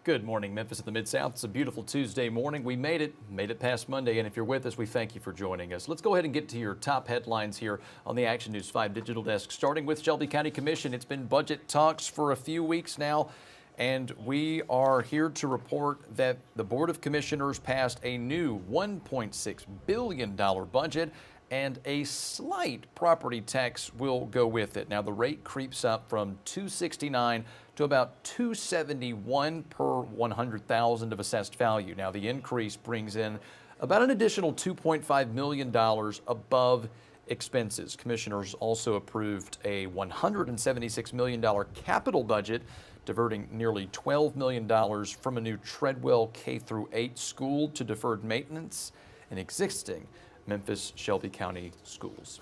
Good morning, Memphis and the Mid-South. It's a beautiful Tuesday morning. We made it past Monday, and if you're with us, we thank you for joining us. Let's go ahead and get to your top headlines here on the Action News 5 Digital Desk. Starting with Shelby County Commission, it's been budget talks for a few weeks now, and we are here to report that the Board of Commissioners passed a new $1.6 billion budget, and a slight property tax will go with it. Now, the rate creeps up from $269 to about $271 per 100,000 of assessed value. Now, the increase brings in about an additional $2.5 million above expenses. Commissioners also approved a $176 million capital budget, diverting nearly $12 million from a new Treadwell K-8 school to deferred maintenance in existing Memphis Shelby County schools.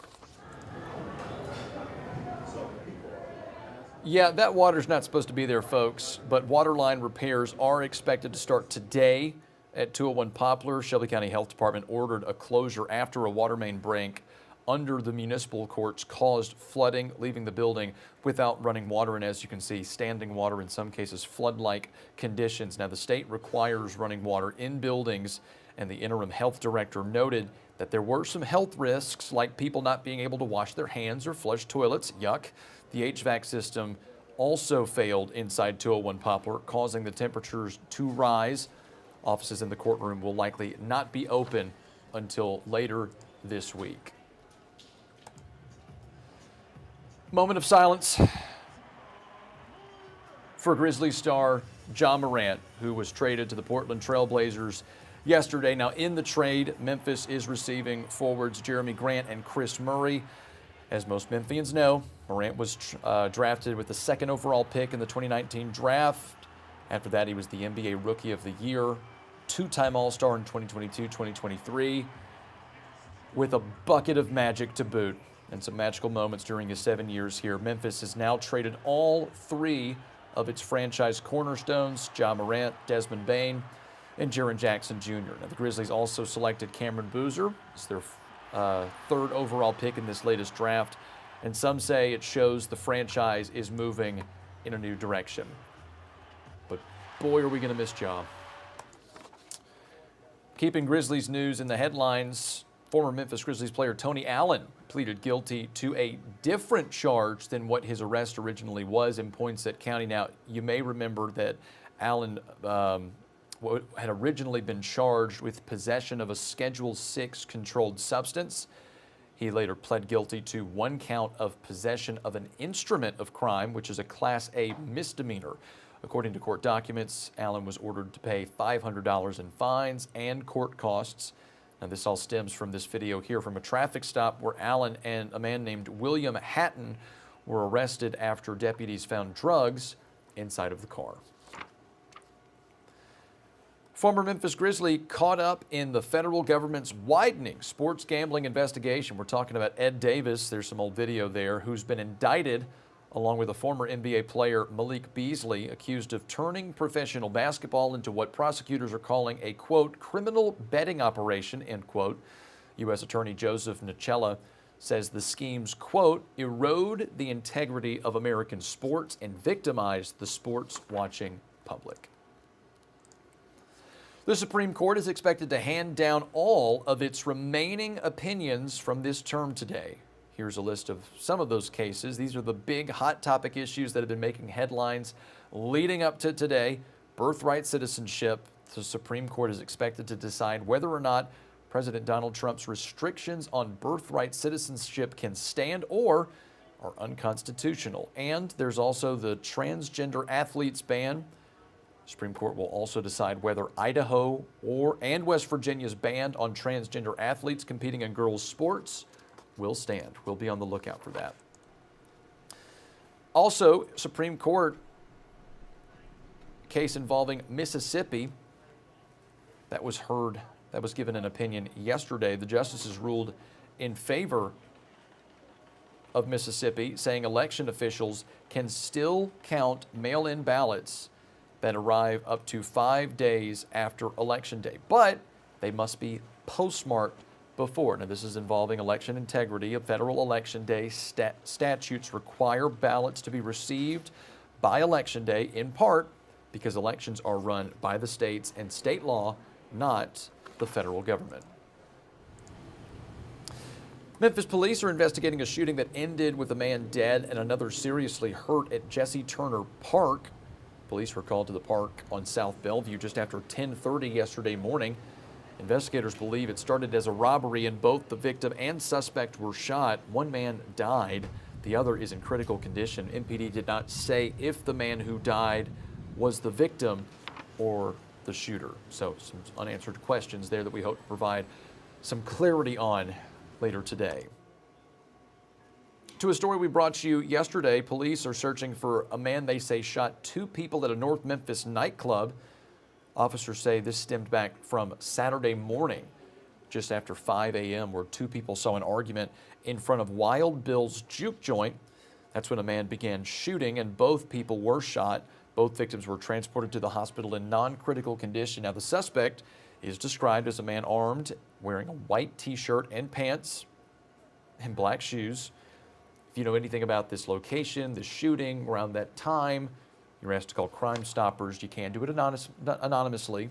Yeah, that water's not supposed to be there, folks, but water line repairs are expected to start today at 201 Poplar. Shelby County Health Department ordered a closure after a water main break under the municipal courts caused flooding, leaving the building without running water, and as you can see, standing water, in some cases flood-like conditions. Now, the state requires running water in buildings, and the interim health director noted that there were some health risks, like people not being able to wash their hands or flush toilets. Yuck. The HVAC system also failed inside 201 Poplar, causing the temperatures to rise. Offices in the courtroom will likely not be open until later this week. Moment of silence for Grizzlies star Ja Morant, who was traded to the Portland Trail Blazers yesterday. Now, in the trade, Memphis is receiving forwards Jeremy Grant and Chris Murray. As most Memphians know, Morant was drafted with the second overall pick in the 2019 draft. After that, he was the NBA Rookie of the Year, two-time All-Star in 2022-2023, with a bucket of magic to boot and some magical moments during his 7 years here. Memphis has now traded all three of its franchise cornerstones, Ja Morant, Desmond Bane, and Jaren Jackson Jr. Now, the Grizzlies also selected Cameron Boozer as their third overall pick in this latest draft, and some say it shows the franchise is moving in a new direction. But boy, are we going to miss Ja. Keeping Grizzlies news in the headlines, former Memphis Grizzlies player Tony Allen pleaded guilty to a different charge than what his arrest originally was in Poinsett County. Now, you may remember that Allen had originally been charged with possession of a Schedule 6 controlled substance. He later pled guilty to one count of possession of an instrument of crime, which is a Class A misdemeanor. According to court documents, Allen was ordered to pay $500 in fines and court costs. Now, this all stems from this video here from a traffic stop where Allen and a man named William Hatton were arrested after deputies found drugs inside of the car. Former Memphis Grizzly caught up in the federal government's widening sports gambling investigation. We're talking about Ed Davis. There's some old video there, who's been indicted along with a former NBA player, Malik Beasley, accused of turning professional basketball into what prosecutors are calling a, quote, criminal betting operation, end quote. U.S. Attorney Joseph Nacella says the schemes, quote, erode the integrity of American sports and victimize the sports watching public. The Supreme Court is expected to hand down all of its remaining opinions from this term today. Here's a list of some of those cases. These are the big hot topic issues that have been making headlines leading up to today. Birthright citizenship. The Supreme Court is expected to decide whether or not President Donald Trump's restrictions on birthright citizenship can stand or are unconstitutional. And there's also the transgender athletes ban. Supreme Court will also decide whether Idaho and West Virginia's ban on transgender athletes competing in girls' sports will stand. We'll be on the lookout for that. Also, Supreme Court case involving Mississippi that was given an opinion yesterday. The justices ruled in favor of Mississippi, saying election officials can still count mail-in ballots that arrive up to 5 days after Election Day, but they must be postmarked before. Now, this is involving election integrity. Of federal Election Day statutes require ballots to be received by Election Day, in part because elections are run by the states and state law, not the federal government. Memphis police are investigating a shooting that ended with a man dead and another seriously hurt at Jesse Turner Park. Police were called to the park on South Bellevue just after 10:30 yesterday morning. Investigators believe it started as a robbery and both the victim and suspect were shot. One man died. The other is in critical condition. MPD did not say if the man who died was the victim or the shooter. So some unanswered questions there that we hope to provide some clarity on later today. To a story we brought you yesterday, police are searching for a man they say shot two people at a North Memphis nightclub. Officers say this stemmed back from Saturday morning, just after 5 a.m., where two people saw an argument in front of Wild Bill's Juke Joint. That's when a man began shooting and both people were shot. Both victims were transported to the hospital in non-critical condition. Now, the suspect is described as a man armed, wearing a white t-shirt and pants and black shoes. If you know anything about this location, the shooting around that time, you're asked to call Crime Stoppers. You can do it anonymously.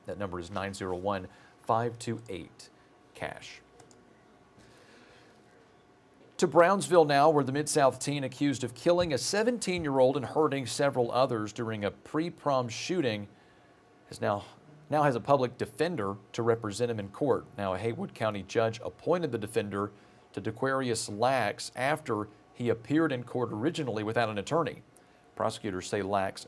That number is 901-528-CASH. To Brownsville now, where the Mid-South teen accused of killing a 17-year-old and hurting several others during a pre-prom shooting now has a public defender to represent him in court. Now, a Haywood County judge appointed the defender to Dequarius Lax after he appeared in court originally without an attorney. Prosecutors say Lax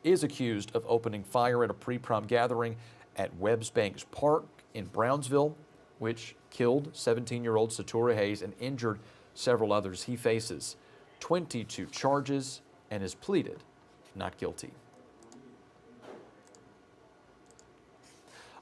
is accused of opening fire at a pre-prom gathering at Webbs Banks Park in Brownsville, which killed 17-year-old Satura Hayes and injured several others. He faces 22 charges and is pleaded not guilty.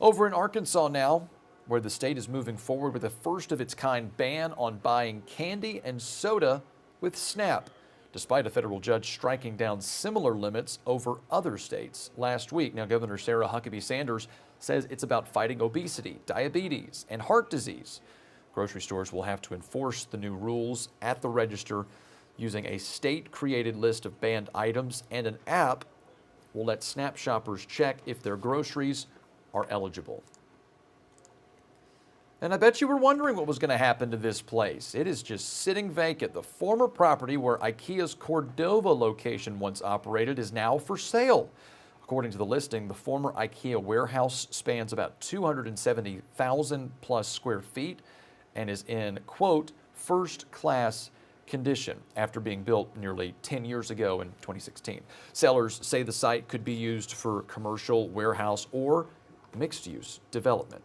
Over in Arkansas now, where the state is moving forward with a first-of-its-kind ban on buying candy and soda with SNAP, despite a federal judge striking down similar limits over other states last week. Now, Governor Sarah Huckabee Sanders says it's about fighting obesity, diabetes, and heart disease. Grocery stores will have to enforce the new rules at the register using a state-created list of banned items, and an app will let SNAP shoppers check if their groceries are eligible. And I bet you were wondering what was going to happen to this place. It is just sitting vacant. The former property where IKEA's Cordova location once operated is now for sale. According to the listing, the former IKEA warehouse spans about 270,000 plus square feet and is in, quote, first-class condition after being built nearly 10 years ago in 2016. Sellers say the site could be used for commercial, warehouse, or mixed-use development.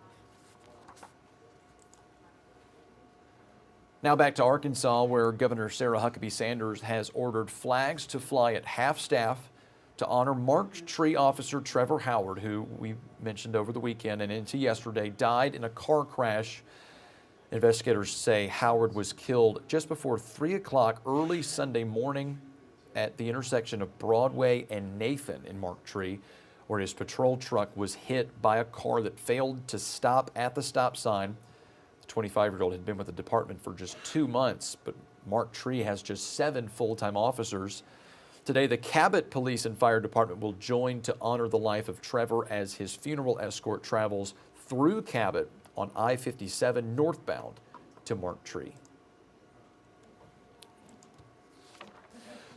Now back to Arkansas, where Governor Sarah Huckabee Sanders has ordered flags to fly at half-staff to honor Marked Tree Officer Trevor Howard, who we mentioned over the weekend and into yesterday, died in a car crash. Investigators say Howard was killed just before 3 o'clock early Sunday morning at the intersection of Broadway and Nathan in Marked Tree, where his patrol truck was hit by a car that failed to stop at the stop sign. The 25-year-old had been with the department for just 2 months, but Marked Tree has just 7 full-time officers. Today, the Cabot Police and Fire Department will join to honor the life of Trevor as his funeral escort travels through Cabot on I-57 northbound to Marked Tree.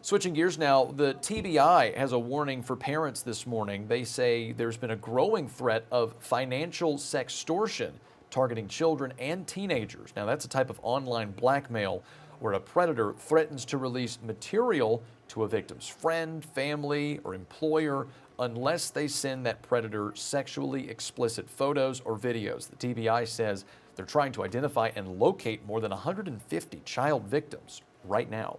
Switching gears now, the TBI has a warning for parents this morning. They say there's been a growing threat of financial sextortion targeting children and teenagers. Now, that's a type of online blackmail where a predator threatens to release material to a victim's friend, family, or employer unless they send that predator sexually explicit photos or videos. The TBI says they're trying to identify and locate more than 150 child victims right now.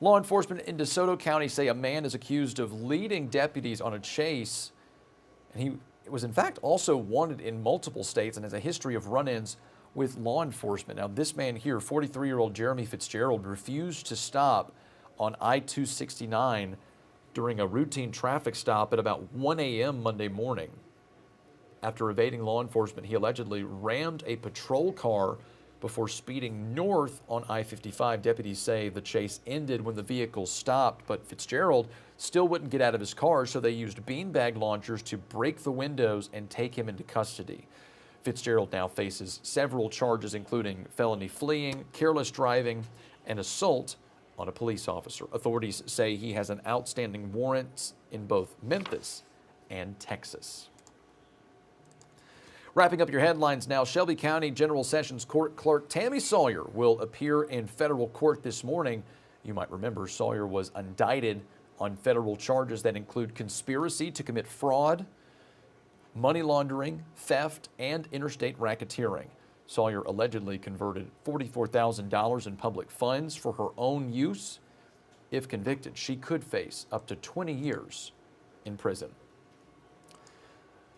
Law enforcement in DeSoto County say a man is accused of leading deputies on a chase, and he was in fact also wanted in multiple states and has a history of run-ins with law enforcement. Now, this man here, 43-year-old Jeremy Fitzgerald, refused to stop on I-269 during a routine traffic stop at about 1 a.m. Monday morning. After evading law enforcement, he allegedly rammed a patrol car before speeding north on I-55. Deputies say the chase ended when the vehicle stopped, but Fitzgerald still wouldn't get out of his car, so they used beanbag launchers to break the windows and take him into custody. Fitzgerald now faces several charges, including felony fleeing, careless driving, and assault on a police officer. Authorities say he has an outstanding warrant in both Memphis and Texas. Wrapping up your headlines now, Shelby County General Sessions Court Clerk Tammy Sawyer will appear in federal court this morning. You might remember Sawyer was indicted on federal charges that include conspiracy to commit fraud, money laundering, theft, and interstate racketeering. Sawyer allegedly converted $44,000 in public funds for her own use. If convicted, she could face up to 20 years in prison.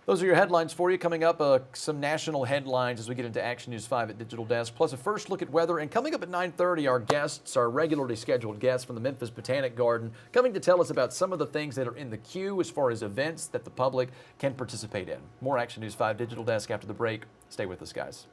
Those are your headlines for you. Coming up, some national headlines as we get into Action News 5 at Digital Desk, plus a first look at weather. And coming up at 9:30, our guests, our regularly scheduled guests from the Memphis Botanic Garden, coming to tell us about some of the things that are in the queue as far as events that the public can participate in. More Action News 5 Digital Desk after the break. Stay with us, guys.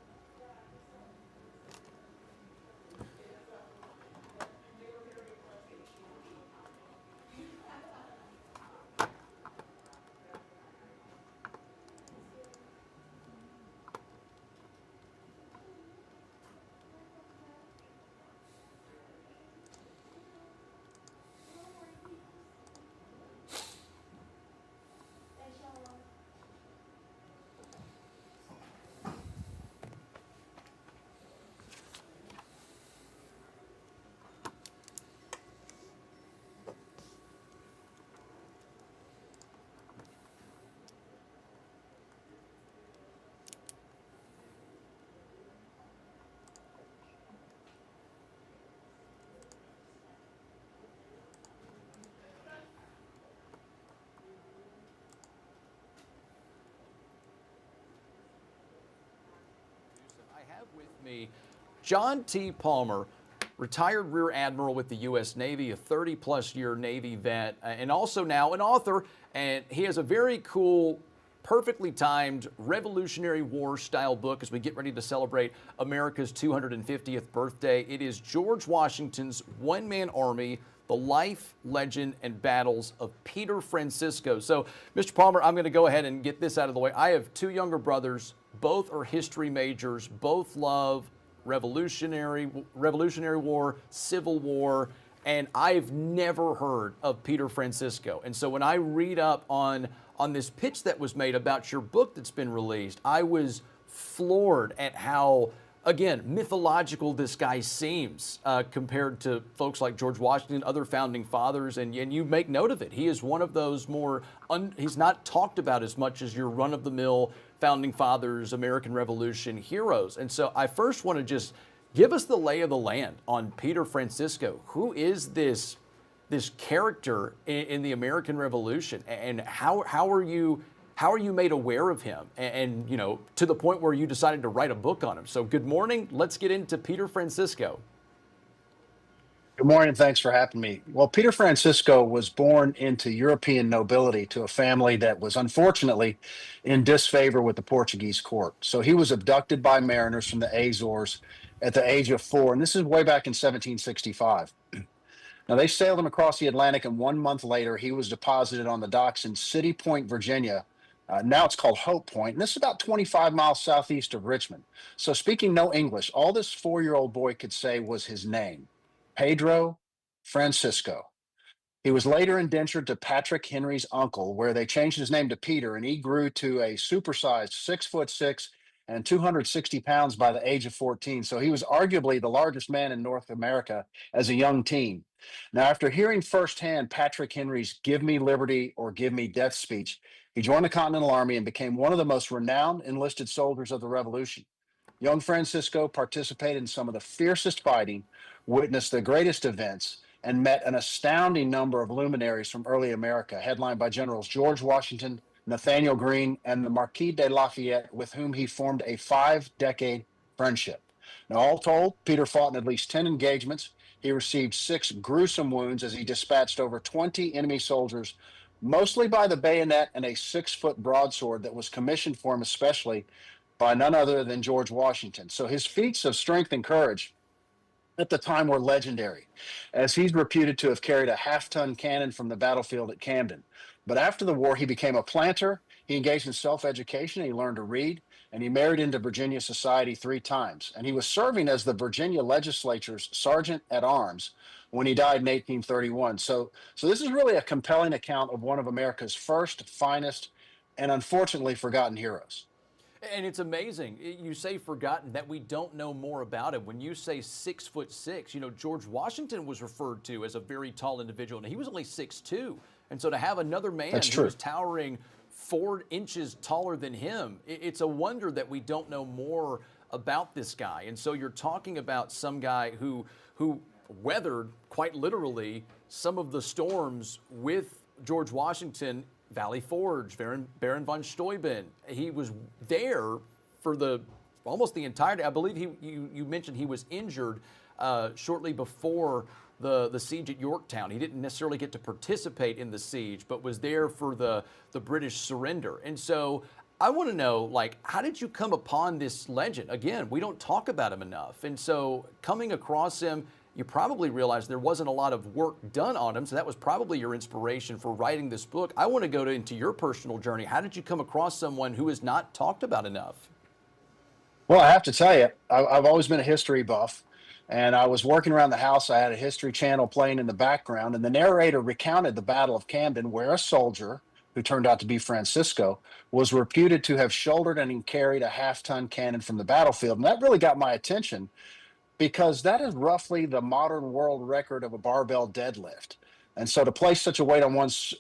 With me, John T. Palmer, retired Rear Admiral with the U.S. Navy, a 30-plus year Navy vet, and also now an author. And he has a very cool, perfectly timed Revolutionary War style book as we get ready to celebrate America's 250th birthday. It is George Washington's One-Man Army, the life, legend, and battles of Peter Francisco. So, Mr. Palmer, I'm going to go ahead and get this out of the way. I have two younger brothers. Both are history majors. Both love Revolutionary War, Civil War, and I've never heard of Peter Francisco. And so when I read up on this pitch that was made about your book that's been released, I was floored at how, again, mythological this guy seems compared to folks like George Washington, other founding fathers, and you make note of it. He is one of those more, he's not talked about as much as your run-of-the-mill founding fathers, American Revolution heroes. And so I first want to just give us the lay of the land on Peter Francisco. Who is this character in the American Revolution, and how are you made aware of him, and you know, to the point where you decided to write a book on him? So good morning. Let's get into Peter Francisco. Good morning. Thanks for having me. Well, Peter Francisco was born into European nobility to a family that was unfortunately in disfavor with the Portuguese court. So he was abducted by mariners from the Azores at the age of 4, and this is way back in 1765. Now, they sailed him across the Atlantic, and 1 month later, he was deposited on the docks in City Point, Virginia. Now it's called Hope Point, and this is about 25 miles southeast of Richmond. So speaking no English, all this 4-year-old boy could say was his name, Pedro Francisco. He was later indentured to Patrick Henry's uncle, where they changed his name to Peter, and he grew to a supersized 6'6" and 260 pounds by the age of 14. So he was arguably the largest man in North America as a young teen. Now, after hearing firsthand Patrick Henry's "Give me liberty or give me death" speech, he joined the Continental Army and became one of the most renowned enlisted soldiers of the Revolution. Young Francisco participated in some of the fiercest fighting, witnessed the greatest events, and met an astounding number of luminaries from early America, headlined by Generals George Washington, Nathaniel Greene, and the Marquis de Lafayette, with whom he formed a 5-decade friendship. Now, all told, Peter fought in at least 10 engagements. He received 6 gruesome wounds as he dispatched over 20 enemy soldiers, mostly by the bayonet and a 6-foot broadsword that was commissioned for him especially by none other than George Washington. So his feats of strength and courage at the time were legendary, as he's reputed to have carried a half-ton cannon from the battlefield at Camden. But after the war, he became a planter. He engaged in self-education. He learned to read, and he married into Virginia society 3 times. And he was serving as the Virginia legislature's sergeant at arms when he died in 1831. So this is really a compelling account of one of America's first, finest, and unfortunately forgotten heroes. And it's amazing. You say forgotten that we don't know more about him. When you say 6'6", George Washington was referred to as a very tall individual, and he was only 6'2". And so to have another man That's who true. was towering 4 inches taller than him, it's a wonder that we don't know more about this guy. And so you're talking about some guy who weathered quite literally some of the storms with George Washington. Valley Forge, Baron von Steuben. He was there for almost the entirety. I believe you mentioned he was injured shortly before the siege at Yorktown. He didn't necessarily get to participate in the siege, but was there for the British surrender. And so I want to know, how did you come upon this legend? Again, we don't talk about him enough. And so coming across him, you probably realized there wasn't a lot of work done on him, so that was probably your inspiration for writing this book. I want to go into your personal journey. How did you come across someone who is not talked about enough? Well, I have to tell you, I've always been a history buff, and I was working around the house. I had a History Channel playing in the background, and the narrator recounted the Battle of Camden, where a soldier, who turned out to be Francisco, was reputed to have shouldered and carried a half-ton cannon from the battlefield. And that really got my attention because that is roughly the modern world record of a barbell deadlift. And so to place such a weight on one's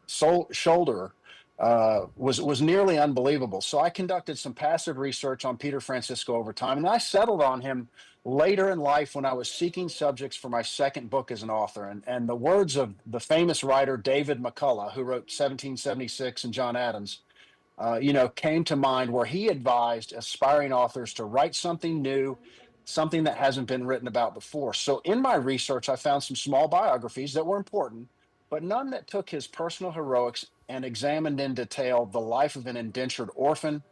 shoulder was nearly unbelievable. So I conducted some passive research on Peter Francisco over time, and I settled on him later in life when I was seeking subjects for my second book as an author. And the words of the famous writer David McCullough, who wrote 1776 and John Adams, came to mind, where he advised aspiring authors to write something new, something that hasn't been written about before. So in my research, I found some small biographies that were important, but none that took his personal heroics and examined in detail the life of an indentured orphan,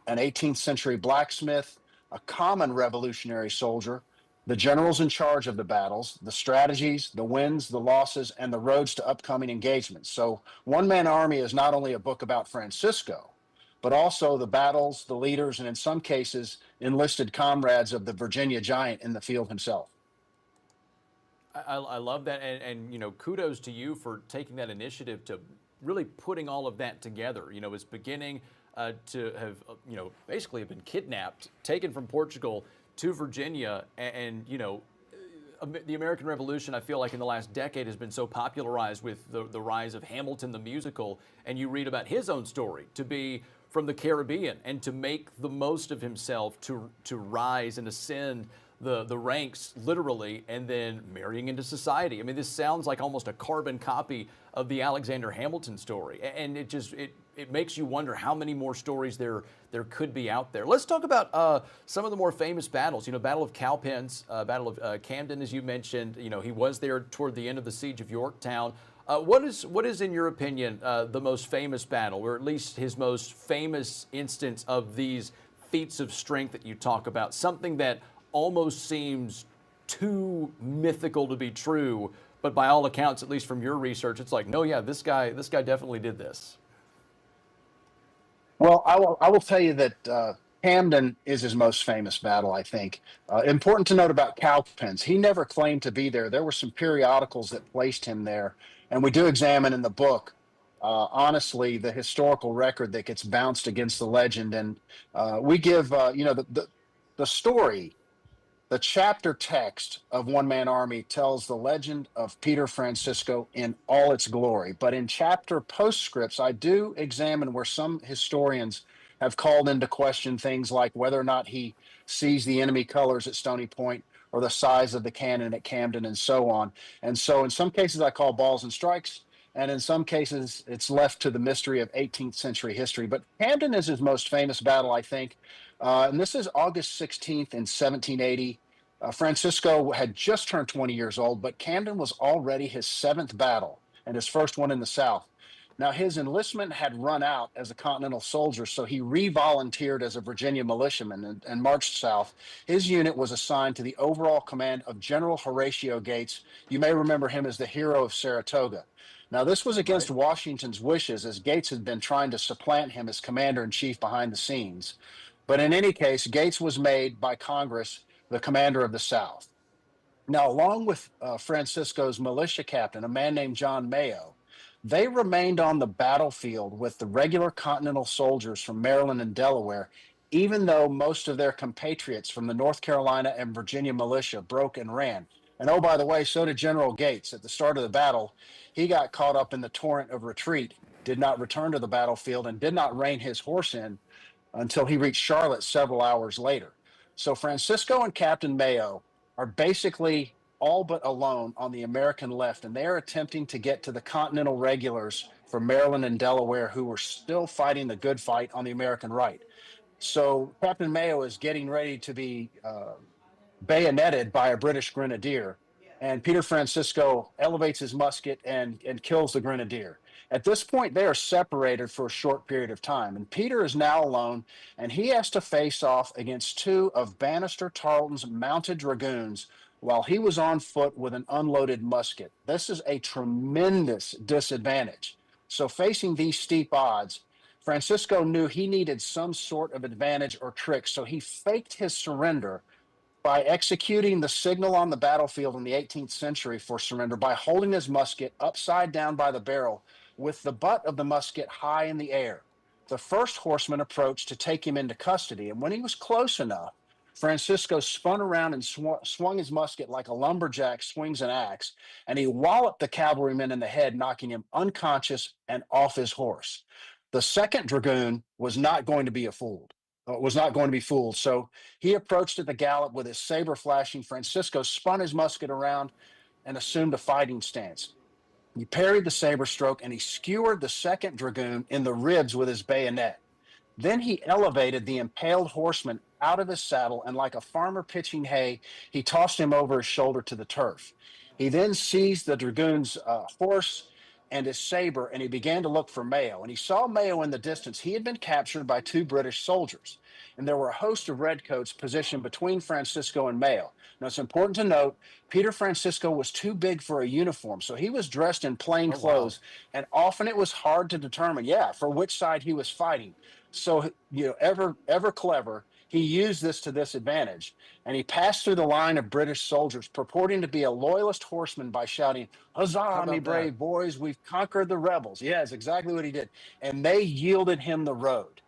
an 18th century blacksmith, a common revolutionary soldier, the generals in charge of the battles, the strategies, the wins, the losses, and the roads to upcoming engagements. So, One Man Army is not only a book about Francisco, but also the battles, the leaders, and in some cases, enlisted comrades of the Virginia giant in the field himself. I love that, and kudos to you for taking that initiative to really putting all of that together. It's beginning to have basically have been kidnapped, taken from Portugal to Virginia, and the American Revolution, I feel like in the last decade has been so popularized with the rise of Hamilton the musical, and you read about his own story to be from the Caribbean and to make the most of himself, to rise and ascend the ranks literally, and then marrying into society. I mean, this sounds like almost a carbon copy of the Alexander Hamilton story, and it makes you wonder how many more stories there could be out there. Let's talk about some of the more famous battles. Battle of Cowpens, Battle of Camden, as you mentioned. He was there toward the end of the siege of Yorktown. What is, in your opinion, the most famous battle, or at least his most famous instance of these feats of strength that you talk about? Something that almost seems too mythical to be true, but by all accounts, at least from your research, it's like, no, yeah, this guy definitely did this. Well, I will tell you that Camden is his most famous battle, I think. Important to note about Cowpens, he never claimed to be there. There were some periodicals that placed him there, and we do examine in the book, honestly, the historical record that gets bounced against the legend. And we give, the story. The chapter text of One Man Army tells the legend of Peter Francisco in all its glory. But in chapter postscripts, I do examine where some historians have called into question things like whether or not he sees the enemy colors at Stony Point, or the size of the cannon at Camden, and so on. And so in some cases, I call balls and strikes. And in some cases, it's left to the mystery of 18th century history. But Camden is his most famous battle, I think. And this is August 16th in 1780. Francisco had just turned 20 years old, but Camden was already his seventh battle and his first one in the South. Now, his enlistment had run out as a Continental soldier, so he re-volunteered as a Virginia militiaman and marched south. His unit was assigned to the overall command of General Horatio Gates. You may remember him as the hero of Saratoga. Now, this was against Right. Washington's wishes, as Gates had been trying to supplant him as commander in chief behind the scenes. But in any case, Gates was made by Congress the commander of the South. Now, along with Francisco's militia captain, a man named John Mayo, they remained on the battlefield with the regular Continental soldiers from Maryland and Delaware, even though most of their compatriots from the North Carolina and Virginia militia broke and ran. And oh, by the way, so did General Gates. At the start of the battle, he got caught up in the torrent of retreat, did not return to the battlefield, and did not rein his horse in until he reached Charlotte several hours later. So Francisco and Captain Mayo are basically all but alone on the American left, and they're attempting to get to the Continental regulars from Maryland and Delaware who were still fighting the good fight on the American right. So Captain Mayo is getting ready to be bayoneted by a British grenadier. And Peter Francisco elevates his musket and kills the grenadier. At this point, they are separated for a short period of time. And Peter is now alone, and he has to face off against two of Banastre Tarleton's mounted dragoons while he was on foot with an unloaded musket. This is a tremendous disadvantage. So, facing these steep odds, Francisco knew he needed some sort of advantage or trick. So, he faked his surrender by executing the signal on the battlefield in the 18th century for surrender by holding his musket upside down by the barrel with the butt of the musket high in the air. The first horseman approached to take him into custody, and when he was close enough, Francisco spun around and swung his musket like a lumberjack swings an axe, and he walloped the cavalryman in the head, knocking him unconscious and off his horse. The second dragoon was not going to be fooled. Was not going to be fooled. So he approached at the gallop with his saber flashing. Francisco spun his musket around and assumed a fighting stance. He parried the saber stroke and he skewered the second dragoon in the ribs with his bayonet. Then he elevated the impaled horseman out of his saddle, and like a farmer pitching hay, he tossed him over his shoulder to the turf. He then seized the dragoon's horse and his saber, and he began to look for Mayo. And he saw Mayo in the distance. He had been captured by two British soldiers, and there were a host of redcoats positioned between Francisco and Mayo. Now, it's important to note Peter Francisco was too big for a uniform, so he was dressed in plain Oh, wow. clothes, and often it was hard to determine, for which side he was fighting. So, ever clever, he used this to this advantage, and he passed through the line of British soldiers, purporting to be a loyalist horseman by shouting, How "Huzzah, me about that? brave boys, we've conquered the rebels." Yeah, it's exactly what he did. And they yielded him the road.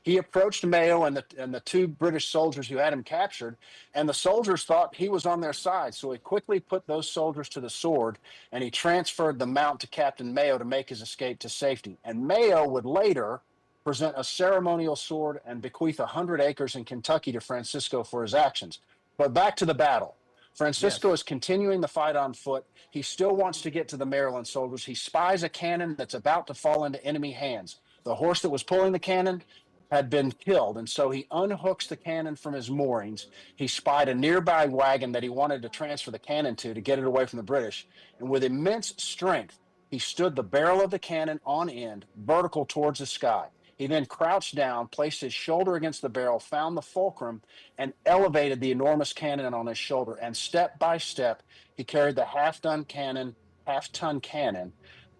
He approached Mayo and the two British soldiers who had him captured, and the soldiers thought he was on their side. So he quickly put those soldiers to the sword, and he transferred the mount to Captain Mayo to make his escape to safety. And Mayo would later present a ceremonial sword and bequeath 100 acres in Kentucky to Francisco for his actions. But back to the battle. Francisco Yes. is continuing the fight on foot. He still wants to get to the Maryland soldiers. He spies a cannon that's about to fall into enemy hands. The horse that was pulling the cannon had been killed, and so he unhooks the cannon from his moorings. He spied a nearby wagon that he wanted to transfer the cannon to get it away from the British. And with immense strength, he stood the barrel of the cannon on end, vertical towards the sky. He then crouched down, placed his shoulder against the barrel, found the fulcrum, and elevated the enormous cannon on his shoulder. And step by step, he carried the half-ton cannon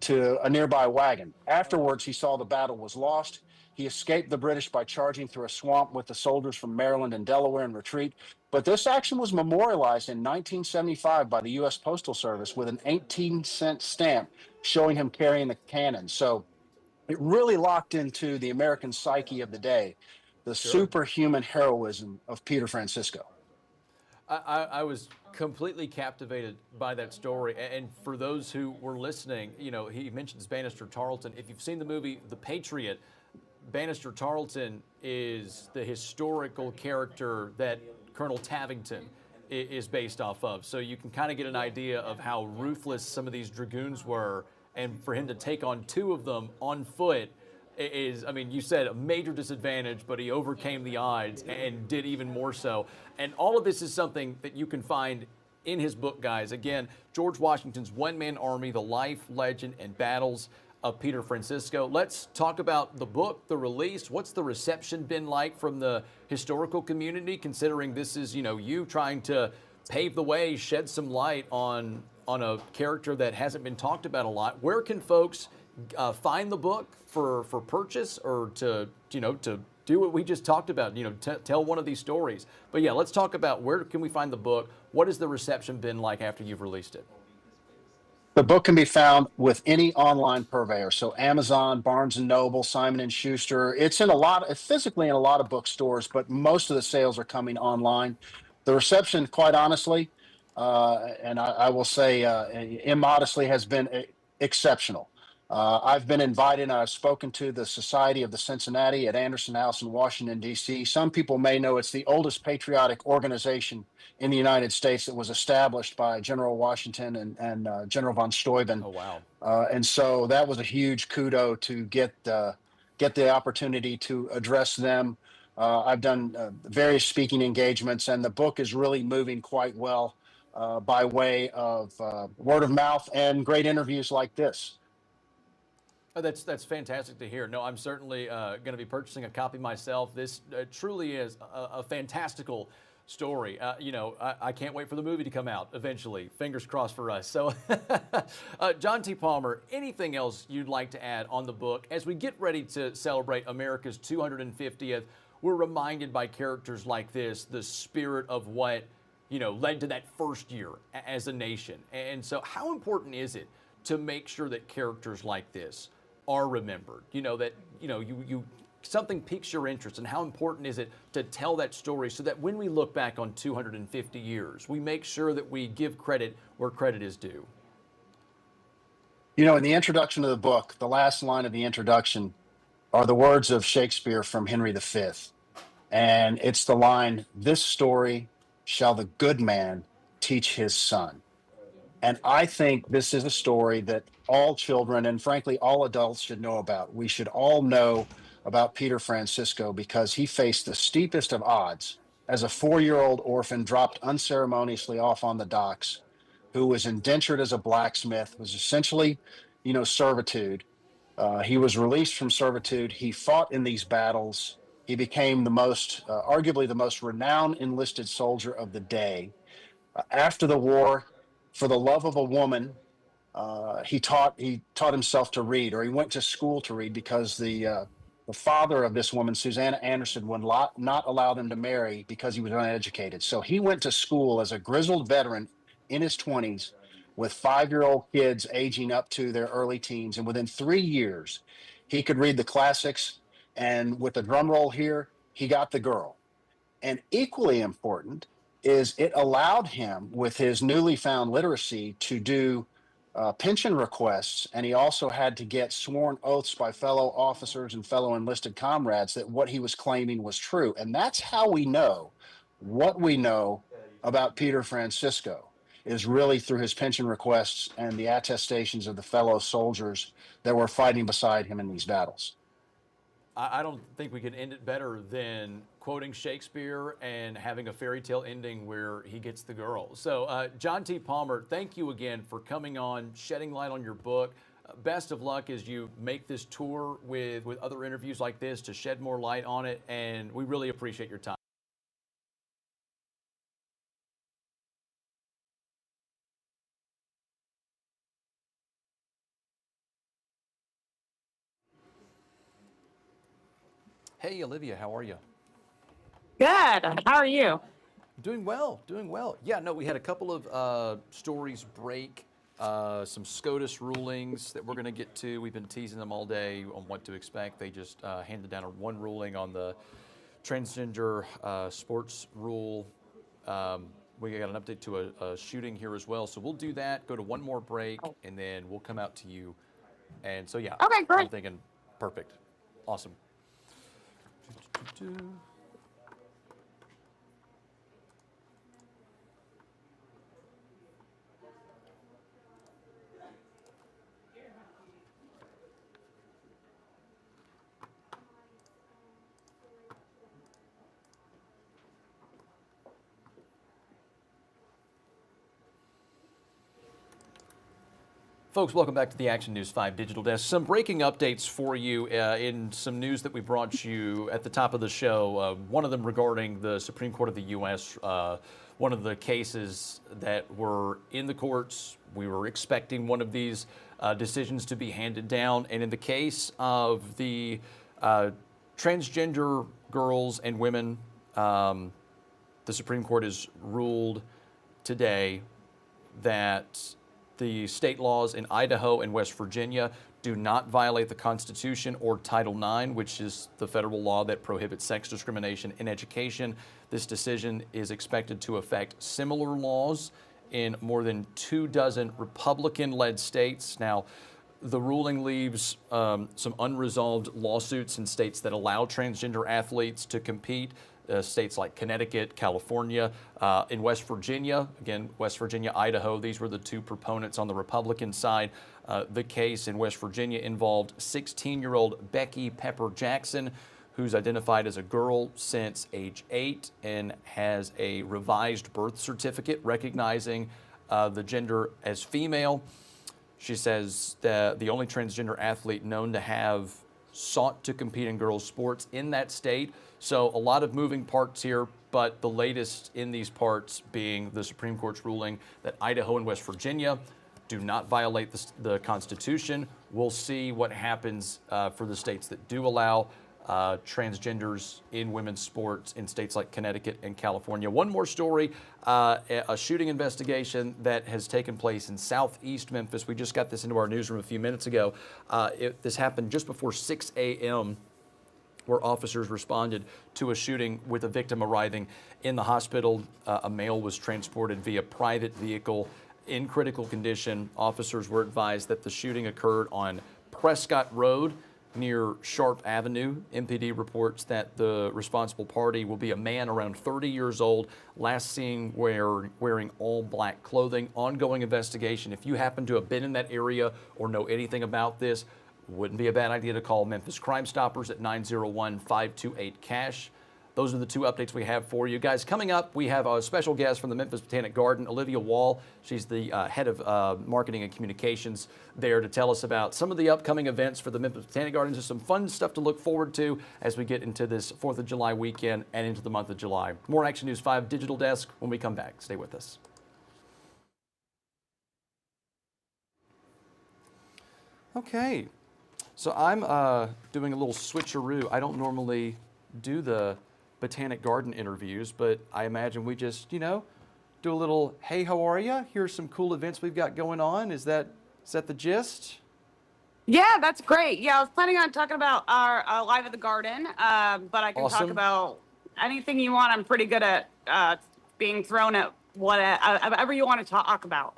to a nearby wagon. Afterwards, he saw the battle was lost. He escaped the British by charging through a swamp with the soldiers from Maryland and Delaware in retreat. But this action was memorialized in 1975 by the U.S. Postal Service with an 18-cent stamp showing him carrying the cannon. So it really locked into the American psyche of the day, the Sure. superhuman heroism of Peter Francisco. I was completely captivated by that story. And for those who were listening, he mentions Banastre Tarleton. If you've seen the movie The Patriot, Banastre Tarleton is the historical character that Colonel Tavington is based off of. So you can kind of get an idea of how ruthless some of these dragoons were. And for him to take on two of them on foot is, I mean, you said a major disadvantage, but he overcame the odds and did even more so. And all of this is something that you can find in his book, guys. Again, George Washington's One-Man Army, The Life, Legend, and Battles of Peter Francisco. Let's talk about the book, the release. What's the reception been like from the historical community, considering this is, you trying to pave the way, shed some light on a character that hasn't been talked about a lot. Where can folks find the book for purchase, or to do what we just talked about, tell one of these stories? But yeah, let's talk about where can we find the book? What has the reception been like after you've released it? The book can be found with any online purveyor, so Amazon, Barnes and Noble, Simon and Schuster. It's physically in a lot of bookstores, but most of the sales are coming online. The reception, quite honestly, and I will say immodestly, has been exceptional. I've been invited, and I've spoken to the Society of the Cincinnati at Anderson House in Washington, D.C. Some people may know it's the oldest patriotic organization in the United States that was established by General Washington and General von Steuben. Oh, wow. And so that was a huge kudo to get the opportunity to address them. I've done various speaking engagements, and the book is really moving quite well by way of word of mouth and great interviews like this. Oh, that's fantastic to hear. No, I'm certainly going to be purchasing a copy myself. This truly is a fantastical story. I can't wait for the movie to come out eventually. Fingers crossed for us. So, John T. Palmer, anything else you'd like to add on the book? As we get ready to celebrate America's 250th, we're reminded by characters like this, the spirit of what, led to that first year as a nation. And so how important is it to make sure that characters like this are remembered? You something piques your interest, and how important is it to tell that story so that when we look back on 250 years, we make sure that we give credit where credit is due? In the introduction of the book, the last line of the introduction are the words of Shakespeare from Henry V. And it's the line, "This story shall the good man teach his son." And I think this is a story that all children and frankly all adults should know about. We should all know about Peter Francisco because he faced the steepest of odds as a 4-year-old orphan dropped unceremoniously off on the docks, who was indentured as a blacksmith, was essentially, servitude. He was released from servitude. He fought in these battles. He became arguably the most renowned enlisted soldier of the day. After the war, for the love of a woman, he taught himself to read, or he went to school to read, because the father of this woman, Susanna Anderson, would not allow them to marry because he was uneducated. So he went to school as a grizzled veteran in his 20s with 5-year-old kids aging up to their early teens. And within 3 years, he could read the classics. And with the drum roll here, he got the girl. And equally important is it allowed him, with his newly found literacy, to do pension requests. And he also had to get sworn oaths by fellow officers and fellow enlisted comrades that what he was claiming was true. And that's how we know what we know about Peter Francisco, is really through his pension requests and the attestations of the fellow soldiers that were fighting beside him in these battles. I don't think we could end it better than quoting Shakespeare and having a fairy tale ending where he gets the girl. So, John T. Palmer, thank you again for coming on, shedding light on your book. Best of luck as you make this tour with other interviews like this to shed more light on it, and we really appreciate your time. Hey, Olivia, how are you? Good. How are you? Doing well, doing well. Yeah, no, we had a couple of stories break, some SCOTUS rulings that we're going to get to. We've been teasing them all day on what to expect. They just handed down one ruling on the transgender sports rule. We got an update to a shooting here as well. So we'll do that, go to one more break, and then we'll come out to you. And so, yeah, Okay, great. I'm thinking perfect. Awesome. Folks, welcome back to the Action News 5 Digital Desk. Some breaking updates for you in some news that we brought you at the top of the show. One of them regarding the Supreme Court of the U.S., one of the cases that were in the courts. We were expecting one of these decisions to be handed down. And in the case of the transgender girls and women, the Supreme Court has ruled today that the state laws in Idaho and West Virginia do not violate the Constitution or Title IX, which is the federal law that prohibits sex discrimination in education. This decision is expected to affect similar laws in more than 24 Republican-led states. Now, the ruling leaves some unresolved lawsuits in states that allow transgender athletes to compete. States like Connecticut, California, in West Virginia, again, West Virginia, Idaho, these were the two proponents on the Republican side. The case in West Virginia involved 16-year-old Becky Pepper Jackson, who's identified as a girl since age 8 and has a revised birth certificate recognizing the gender as female. She says that the only transgender athlete known to have sought to compete in girls' sports in that state. So a lot of moving parts here, but the latest in these parts being the Supreme Court's ruling that Idaho and West Virginia do not violate the Constitution. We'll see what happens for the states that do allow transgenders in women's sports in states like Connecticut and California. One more story, a shooting investigation that has taken place in southeast Memphis. We just got this into our newsroom a few minutes ago. This happened just before 6 a.m. where officers responded to a shooting with a victim arriving in the hospital. A male was transported via private vehicle in critical condition. Officers were advised that the shooting occurred on Prescott Road near Sharp Avenue. MPD reports that the responsible party will be a man around 30 years old, last seen wearing all black clothing. Ongoing investigation. If you happen to have been in that area or know anything about this, wouldn't be a bad idea to call Memphis Crime Stoppers at 901-528-CASH. Those are the two updates we have for you guys. Coming up, we have a special guest from the Memphis Botanic Garden, Olivia Wall. She's the head of marketing and communications there to tell us about some of the upcoming events for the Memphis Botanic Gardens. There's some fun stuff to look forward to as we get into this 4th of July weekend and into the month of July. More Action News 5 Digital Desk when we come back. Stay with us. Okay. So I'm doing a little switcheroo. I don't normally do the Botanic Garden interviews, but I imagine we just, do a little, hey, how are you? Here's some cool events we've got going on. Is that the gist? Yeah, that's great. Yeah, I was planning on talking about our Live at the Garden, but I can talk Awesome. about anything you want. I'm pretty good at being thrown at whatever you want to talk about.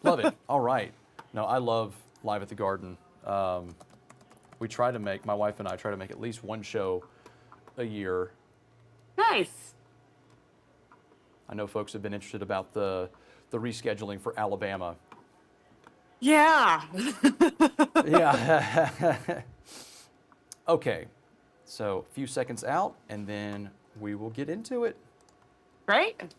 Love it. All right. No, I love Live at the Garden. We try to make, my wife and I try to make at least one show a year. Nice. I know folks have been interested about the rescheduling for Alabama. Yeah. Yeah. Okay. So a few seconds out, and then we will get into it. Great.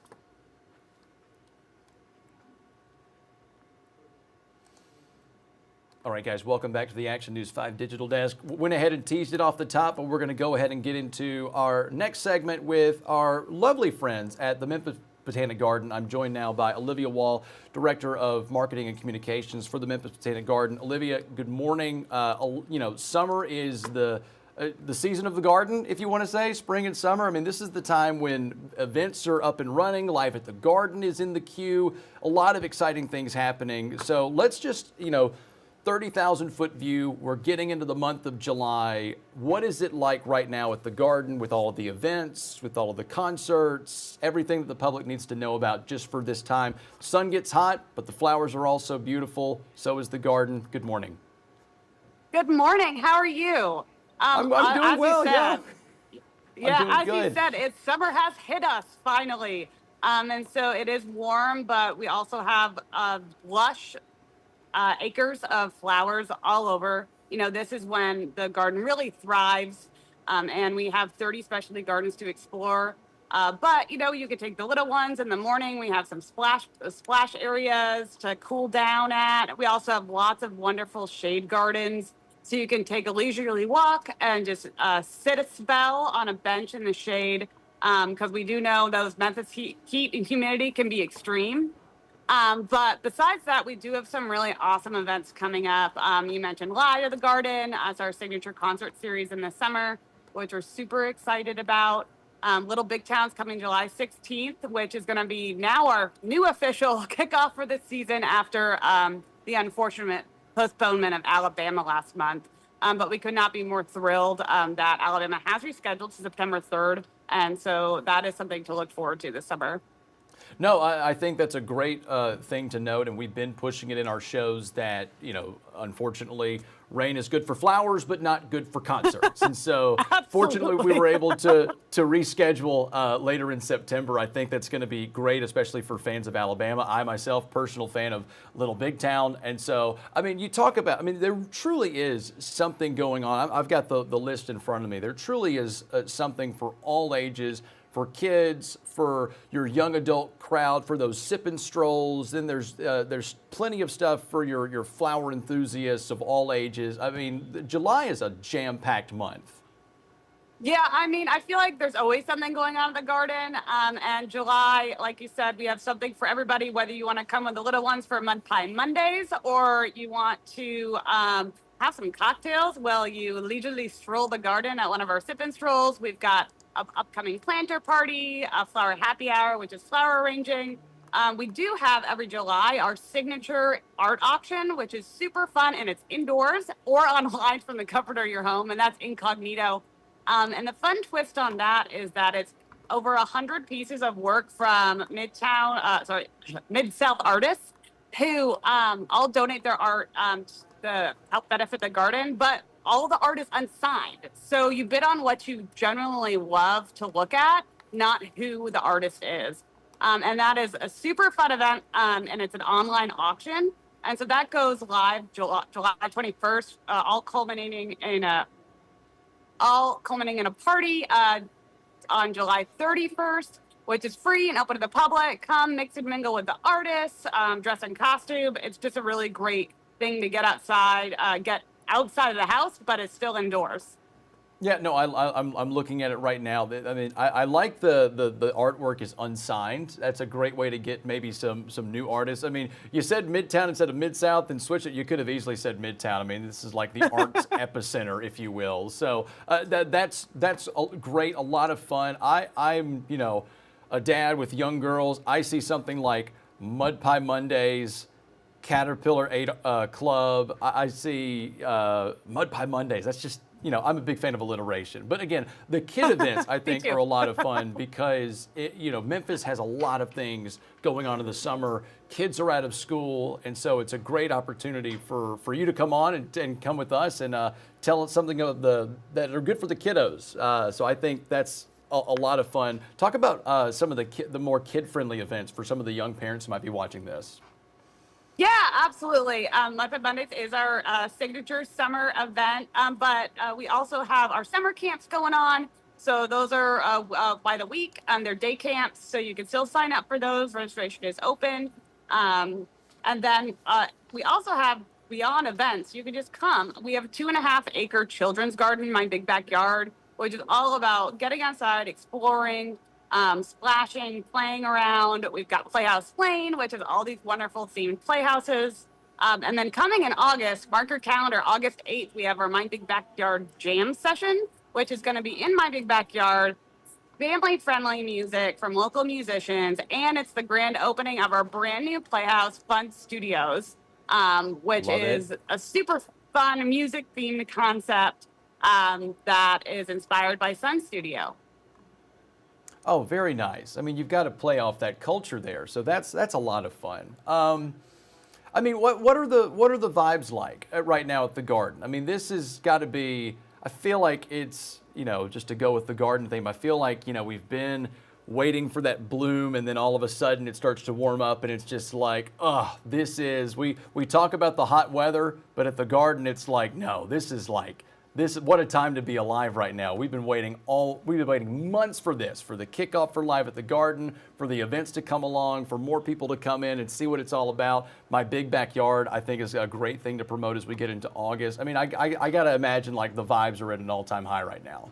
All right, guys, welcome back to the Action News 5 Digital Desk. Went ahead and teased it off the top, but we're going to go ahead and get into our next segment with our lovely friends at the Memphis Botanic Garden. I'm joined now by Olivia Wall, Director of Marketing and Communications for the Memphis Botanic Garden. Olivia, good morning. Summer is the season of the garden, if you want to say, spring and summer. I mean, this is the time when events are up and running. Live at the Garden is in the queue. A lot of exciting things happening. So let's just, 30,000-foot view. We're getting into the month of July. What is it like right now at the garden with all of the events, with all of the concerts, everything that the public needs to know about just for this time? Sun gets hot, but the flowers are also beautiful. So is the garden. Good morning. Good morning. How are you? I'm doing well, yeah. Yeah, doing as good. you said, summer has hit us finally. And so it is warm, but we also have lush acres of flowers all over. This is when the garden really thrives. And we have 30 specialty gardens to explore. But you can take the little ones in the morning. We have some splash areas to cool down at. We also have lots of wonderful shade gardens, so you can take a leisurely walk and just sit a spell on a bench in the shade. Because we do know those Memphis heat and humidity can be extreme. But besides that, we do have some really awesome events coming up. You mentioned Light of the Garden as our signature concert series in the summer, which we're super excited about. Little Big Town's coming July 16th, which is going to be now our new official kickoff for the season after the unfortunate postponement of Alabama last month. But we could not be more thrilled that Alabama has rescheduled to September 3rd. And so that is something to look forward to this summer. No, I think that's a great thing to note, and we've been pushing it in our shows that, unfortunately, rain is good for flowers, but not good for concerts. And so, fortunately, we were able to reschedule later in September. I think that's going to be great, especially for fans of Alabama. I myself, personal fan of Little Big Town. And so, you talk about, there truly is something going on. I've got the list in front of me. There truly is something for all ages, for kids, for your young adult crowd, for those sip and strolls. Then there's plenty of stuff for your flower enthusiasts of all ages. July is a jam-packed month. Yeah, I feel like there's always something going on at the garden. And July, like you said, we have something for everybody, whether you want to come with the little ones for Mud Pie Mondays or you want to have some cocktails while you leisurely stroll the garden at one of our sip and strolls. We've got an upcoming planter party, a flower happy hour, which is flower arranging. We do have every July our signature art auction, which is super fun, and it's indoors or online from the comfort of your home, and that's incognito. And the fun twist on that is that it's over 100 pieces of work from Mid-South artists who all donate their art to help benefit the garden, but all the art is unsigned. So you bid on what you generally love to look at, not who the artist is. And that is a super fun event, and it's an online auction. And so that goes live July 21st, all culminating in a party on July 31st, which is free and open to the public. Come mix and mingle with the artists, dress in costume. It's just a really great thing to get outside, get outside of the house, but it's still indoors. Yeah, no, I'm looking at it right now. I like the artwork is unsigned. That's a great way to get maybe some new artists. You said Midtown instead of Mid-South, and switch it. You could have easily said Midtown. This is like the arts epicenter, if you will. So that's great. A lot of fun. I'm a dad with young girls. I see something like Mud Pie Mondays, Caterpillar 8 Club. I see Mud Pie Mondays. That's just, I'm a big fan of alliteration. But again, the kid events, I think, are a lot of fun because, Memphis has a lot of things going on in the summer. Kids are out of school, and so it's a great opportunity for you to come on and come with us and tell us something that are good for the kiddos. So I think that's a lot of fun. Talk about some of the more kid-friendly events for some of the young parents who might be watching this. Yeah, absolutely. Mud Pie Mondays is our signature summer event, but we also have our summer camps going on. So those are by the week. They're day camps, so you can still sign up for those. Registration is open. And then we also have beyond events. You can just come. We have a 2.5-acre children's garden in my big backyard, which is all about getting outside, exploring, splashing, playing around. We've got Playhouse Lane, which is all these wonderful themed playhouses. And then coming in August, mark your calendar, August 8th, we have our My Big Backyard Jam session, which is going to be in my big backyard, family-friendly music from local musicians, and it's the grand opening of our brand new Playhouse Fun Studios, which is a super fun music-themed concept that is inspired by Sun Studio. Oh, very nice. You've got to play off that culture there, so that's a lot of fun. What are the vibes like right now at the garden? This has got to be. I feel like it's just to go with the garden theme. I feel like we've been waiting for that bloom, and then all of a sudden it starts to warm up, and it's just like, this is. We talk about the hot weather, but at the garden it's like, no, this is like What a time to be alive right now. We've been waiting months for this, for the kickoff for Live at the Garden, for the events to come along, for more people to come in and see what it's all about. My Big Backyard, I think, is a great thing to promote as we get into August. I mean, I got to imagine like the vibes are at an all-time high right now.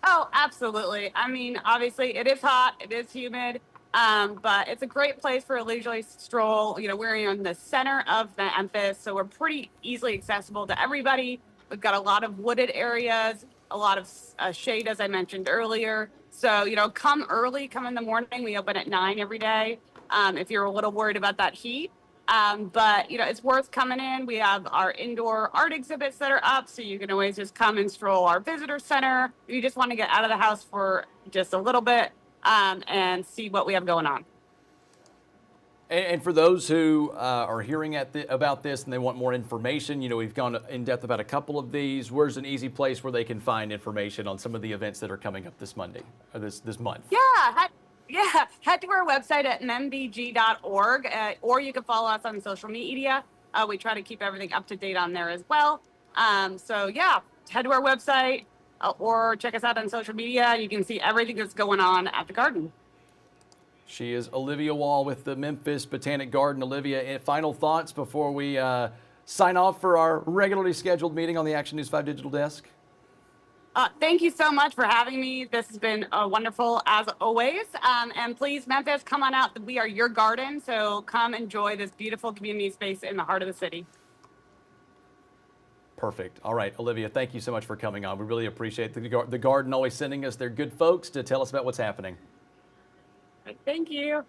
Oh, absolutely. I mean, obviously it is hot, it is humid, but it's a great place for a leisurely stroll. You know, we're in the center of Memphis, so we're pretty easily accessible to everybody. We've got a lot of wooded areas, a lot of shade, as I mentioned earlier. So, you know, come early, come in the morning. We open at 9 every day if you're a little worried about that heat. But, you know, it's worth coming in. We have our indoor art exhibits that are up, so you can always just come and stroll our visitor center. If you just want to get out of the house for just a little bit and see what we have going on. And for those who are hearing about this and they want more information, you know, we've gone in depth about a couple of these. Where's an easy place where they can find information on some of the events that are coming up this Monday or this month? Head to our website at mbg.org, or you can follow us on social media. We try to keep everything up to date on there as well. Head to our website or check us out on social media. You can see everything that's going on at the garden. She is Olivia Wall with the Memphis Botanic Garden. Olivia, final thoughts before we sign off for our regularly scheduled meeting on the Action News 5 Digital Desk? Thank you so much for having me. This has been wonderful as always. And please, Memphis, come on out. We are your garden, so come enjoy this beautiful community space in the heart of the city. Perfect. All right, Olivia, thank you so much for coming on. We really appreciate the garden always sending us their good folks to tell us about what's happening. Thank you.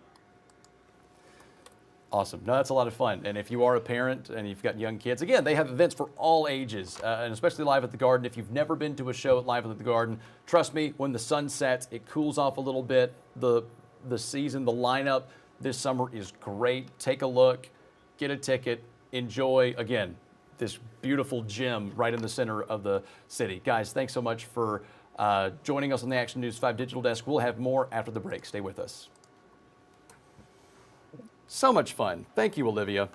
Awesome. No, that's a lot of fun. And if you are a parent and you've got young kids, again, they have events for all ages, and especially Live at the Garden. If you've never been to a show at Live at the Garden, trust me, when the sun sets, it cools off a little bit. The season, the lineup this summer is great. Take a look, get a ticket, enjoy, again, this beautiful gem right in the center of the city. Guys, thanks so much for joining us on the Action News 5 Digital Desk. We'll have more after the break. Stay with us. So much fun. Thank you, Olivia.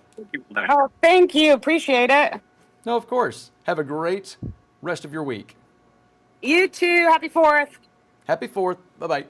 Oh, thank you. Appreciate it. No, of course. Have a great rest of your week. You too. Happy 4th. Happy 4th. Bye-bye.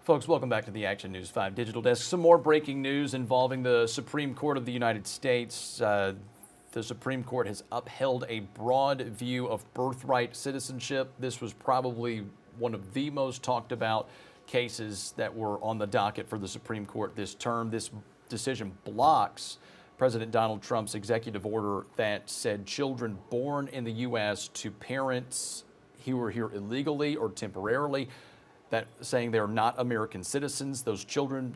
Folks, welcome back to the Action News 5 Digital Desk. Some more breaking news involving the Supreme Court of the United States. The Supreme Court has upheld a broad view of birthright citizenship. This was probably one of the most talked about cases that were on the docket for the Supreme Court this term. This decision blocks President Donald Trump's executive order that said children born in the U.S. to parents who were here illegally or temporarily, that saying they're not American citizens, those children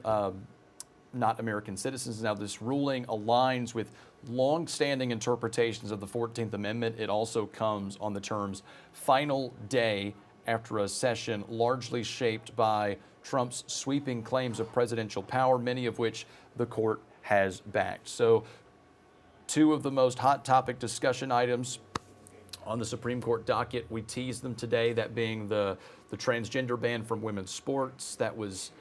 not American citizens. Now, this ruling aligns with long-standing interpretations of the 14th Amendment. It also comes on the terms final day after a session largely shaped by Trump's sweeping claims of presidential power, many of which the court has backed. So, two of the most hot topic discussion items on the Supreme Court docket. We teased them today, that being the transgender ban from women's sports that was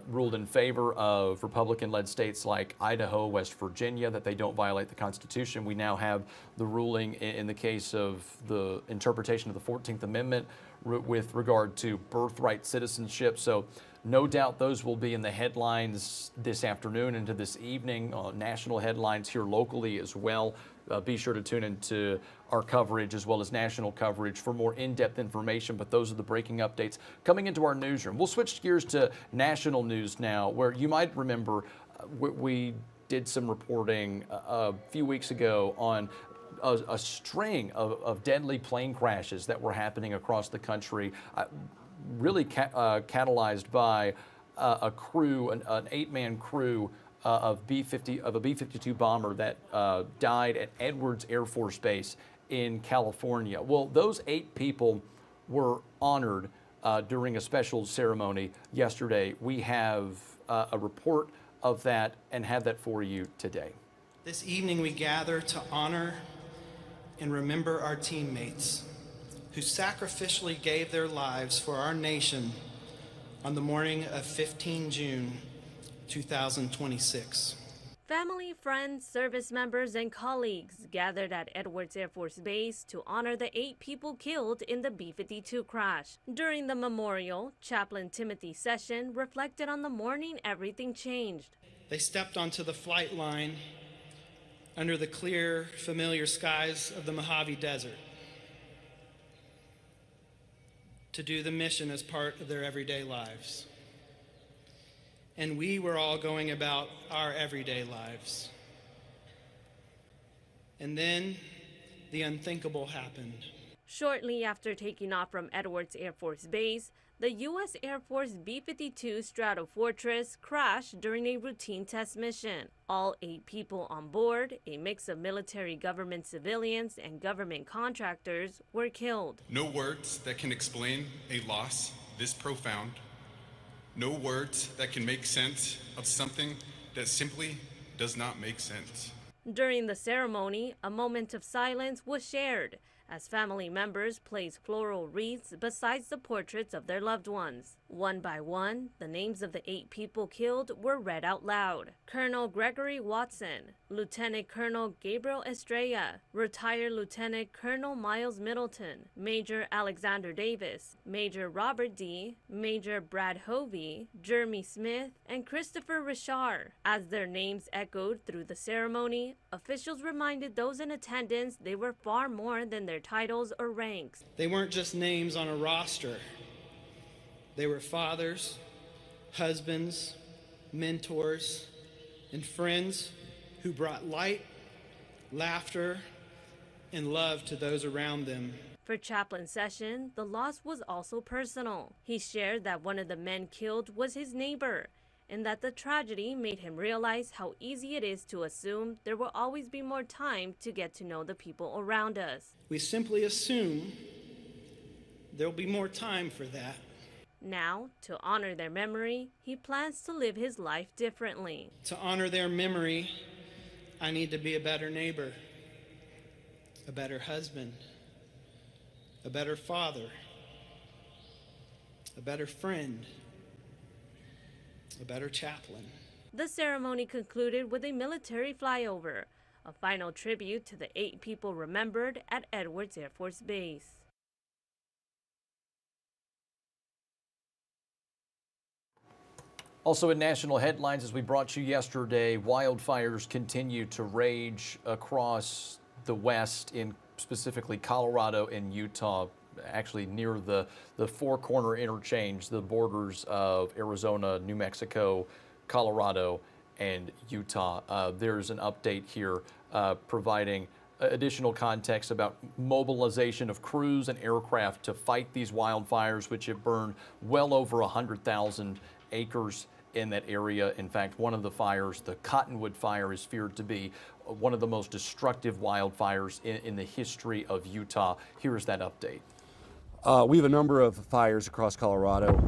ruled in favor of Republican-led states like Idaho, West Virginia, that they don't violate the Constitution. We now have the ruling in the case of the interpretation of the 14th Amendment with regard to birthright citizenship. So no doubt those will be in the headlines this afternoon into this evening, national headlines here locally as well. Be sure to tune into our coverage as well as national coverage for more in-depth information, but those are the breaking updates coming into our newsroom. We'll switch gears to national news now, where you might remember we did some reporting a few weeks ago on a string of deadly plane crashes that were happening across the country, really catalyzed by a crew, an 8-man crew of a B-52 bomber that died at Edwards Air Force Base in California. Well, those 8 people were honored during a special ceremony yesterday. We have a report of that and have that for you today. This evening we gather to honor and remember our teammates who sacrificially gave their lives for our nation on the morning of 15 June 2026. Family, friends, service members, and colleagues gathered at Edwards Air Force Base to honor the 8 people killed in the B-52 crash. During the memorial, Chaplain Timothy Session reflected on the morning everything changed. They stepped onto the flight line under the clear, familiar skies of the Mojave Desert to do the mission as part of their everyday lives. And we were all going about our everyday lives. And then the unthinkable happened. Shortly after taking off from Edwards Air Force Base, the U.S. Air Force B-52 Stratofortress crashed during a routine test mission. All 8 people on board, a mix of military government civilians and government contractors, were killed. No words that can explain a loss this profound. No words that can make sense of something that simply does not make sense. During the ceremony, a moment of silence was shared as family members placed floral wreaths beside the portraits of their loved ones. One by one, the names of the 8 people killed were read out loud. Colonel Gregory Watson, Lieutenant Colonel Gabriel Estrella, Retired Lieutenant Colonel Miles Middleton, Major Alexander Davis, Major Robert D., Major Brad Hovey, Jeremy Smith, and Christopher Richard. As their names echoed through the ceremony, officials reminded those in attendance they were far more than their titles or ranks. They weren't just names on a roster. They were fathers, husbands, mentors, and friends who brought light, laughter, and love to those around them. For Chaplain Session, the loss was also personal. He shared that one of the men killed was his neighbor, and that the tragedy made him realize how easy it is to assume there will always be more time to get to know the people around us. We simply assume there'll be more time for that. Now, to honor their memory, he plans to live his life differently. To honor their memory, I need to be a better neighbor, a better husband, a better father, a better friend, a better chaplain. The ceremony concluded with a military flyover, a final tribute to the 8 people remembered at Edwards Air Force Base. Also in national headlines, as we brought you yesterday, wildfires continue to rage across the West, in specifically Colorado and Utah, actually near the Four Corner interchange, the borders of Arizona, New Mexico, Colorado, and Utah. There's an update here providing additional context about mobilization of crews and aircraft to fight these wildfires, which have burned well over 100,000 acres in that area. In fact, one of the fires, the Cottonwood Fire, is feared to be one of the most destructive wildfires in the history of Utah. Here is that update. We have a number of fires across Colorado.